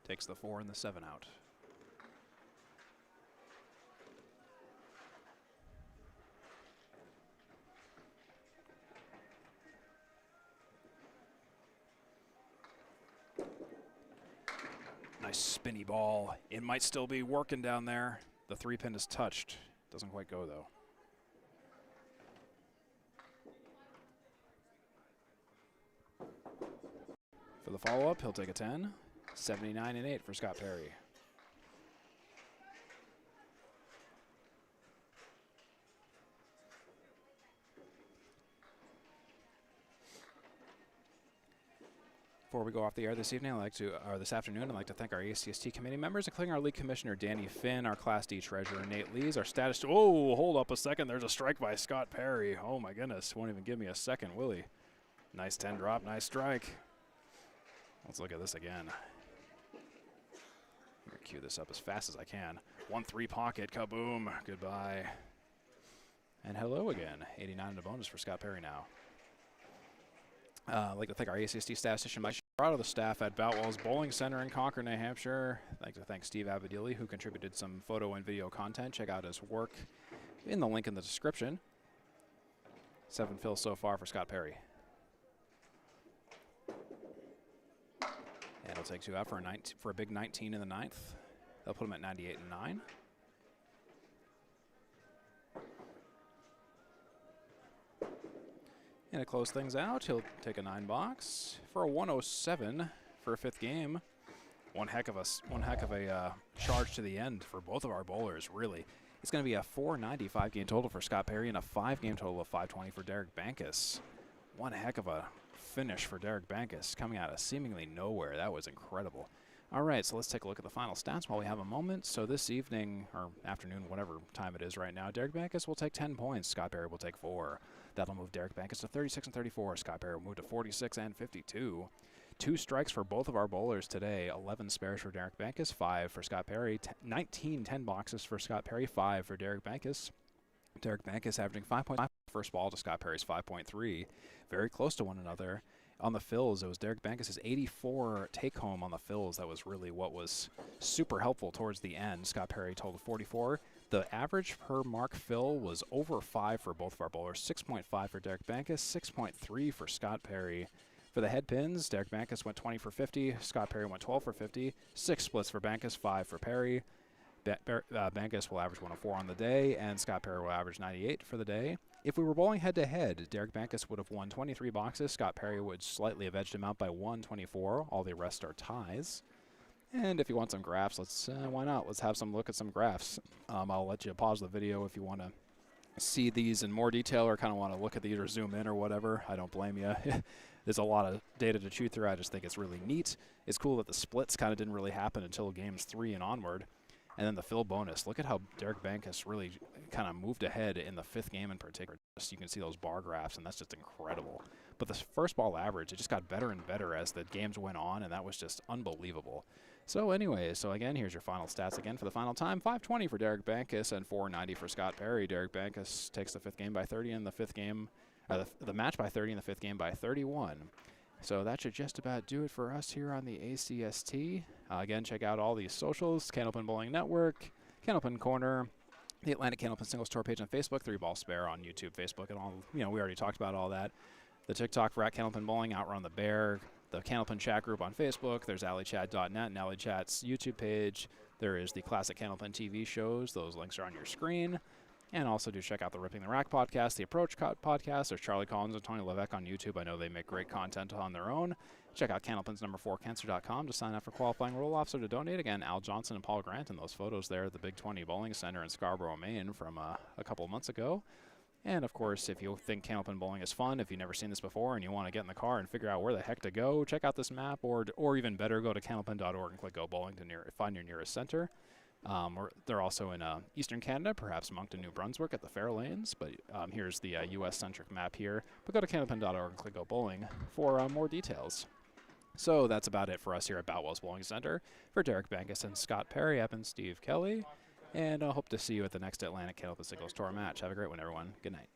Takes the 4 and the 7 out. Nice spinny ball. It might still be working down there. The 3 pin is touched. Doesn't quite go though. For the follow-up, he'll take a 10. 79 and 8 for Scott Perry. Before we go off the air this evening, this afternoon, I'd like to thank our ACST committee members, including our league commissioner, Danny Finn, our Class D treasurer, Nate Lees, our status. Oh, hold up a second. There's a strike by Scott Perry. Oh, my goodness. Won't even give me a second, will he? Nice 10 drop, nice strike. Let's look at this again. I'm going to cue this up as fast as I can. 1-3 pocket, kaboom, goodbye. And hello again. 89 in the bonus for Scott Perry now. I'd like to thank our ACST statistician, Mike Shirado, the staff at Boutwell's Bowling Center in Concord, New Hampshire. I'd like to thank Steve Abadili, who contributed some photo and video content. Check out his work in the link in the description. 7 fills so far for Scott Perry. And he'll take 2 out for a big 19 in the 9th. They'll put him at 98 and 9. And to close things out, he'll take a 9 box for a 107 for a 5th game. One heck of a charge to the end for both of our bowlers, really. It's going to be a 495 game total for Scott Perry and a 5 game total of 520 for Derek Bankus. One heck of a finish for Derek Bankus coming out of seemingly nowhere. That was incredible. All right, so let's take a look at the final stats while we have a moment. So this evening, or afternoon, whatever time it is right now, Derek Bankus will take 10 points. Scott Perry will take 4. That'll move Derek Bankus to 36 and 34. Scott Perry will move to 46 and 52. 2 strikes for both of our bowlers today. 11 spares for Derek Bankus, 5 for Scott Perry. 19 10 boxes for Scott Perry, 5 for Derek Bankus. Derek Bankus averaging 5.5 first ball to Scott Perry's 5.3. Very close to one another. On the fills, it was Derek Bankus' 84 take-home on the fills. That was really what was super helpful towards the end. Scott Perry totaled 44. The average per mark fill was over 5 for both of our bowlers. 6.5 for Derek Bankus, 6.3 for Scott Perry. For the head pins, Derek Bankus went 20 for 50. Scott Perry went 12 for 50. 6 splits for Bankus, 5 for Perry. Bankus will average 104 on the day, and Scott Perry will average 98 for the day. If we were bowling head-to-head, Derek Bankus would have won 23 boxes. Scott Perry would slightly have edged him out by 124. All the rest are ties. And if you want some graphs, why not? Let's have some look at some graphs. I'll let you pause the video if you want to see these in more detail or kind of want to look at these or zoom in or whatever. I don't blame you. There's a lot of data to chew through. I just think it's really neat. It's cool that the splits kind of didn't really happen until games 3 and onward. And then the fill bonus. Look at how Derek Bankus really kind of moved ahead in the 5th game in particular. Just, you can see those bar graphs, and that's just incredible. But the first ball average, it just got better and better as the games went on, and that was just unbelievable. So anyway, so again, here's your final stats again for the final time. 520 for Derek Bankus and 490 for Scott Perry. Derek Bankus takes the 5th game by 30 and the 5th game, the match by 30 and the 5th game by 31. So that should just about do it for us here on the ACST. Again, check out all these socials, Candlepin Bowling Network, Candlepin Corner, the Atlantic Candlepin Singles Tour page on Facebook, 3 Ball Spare on YouTube, Facebook, and all. We already talked about all that. The TikTok for @Candlepin Bowling, Outrun the Bear, the Candlepin chat group on Facebook. There's alleychat.net and alleychat's YouTube page. There is the classic Candlepin TV shows. Those links are on your screen. And also do check out the Ripping the Rack podcast, the Approach podcast. There's Charlie Collins and Tony Levesque on YouTube. I know they make great content on their own. Check out Candlepin's #4cancer.com to sign up for qualifying roll-offs or to donate. Again, Al Johnson and Paul Grant in those photos there at the Big 20 Bowling Center in Scarborough, Maine from a couple of months ago. And, of course, if you think Candlepin bowling is fun, if you've never seen this before and you want to get in the car and figure out where the heck to go, check out this map, or even better, go to candlepin.org and click Go Bowling to find your nearest center. They're also in Eastern Canada, perhaps Moncton, New Brunswick at the Fair Lanes, but here's the US-centric map here. But go to candlepin.org and click Go Bowling for more details. So that's about it for us here at Boutwell's Bowling Center. For Derek Bankus and Scott Perry, I've been Steve Kelly, and I hope to see you at the next Atlantic Candlepin Singles Tour match. Have a great one, everyone. Good night.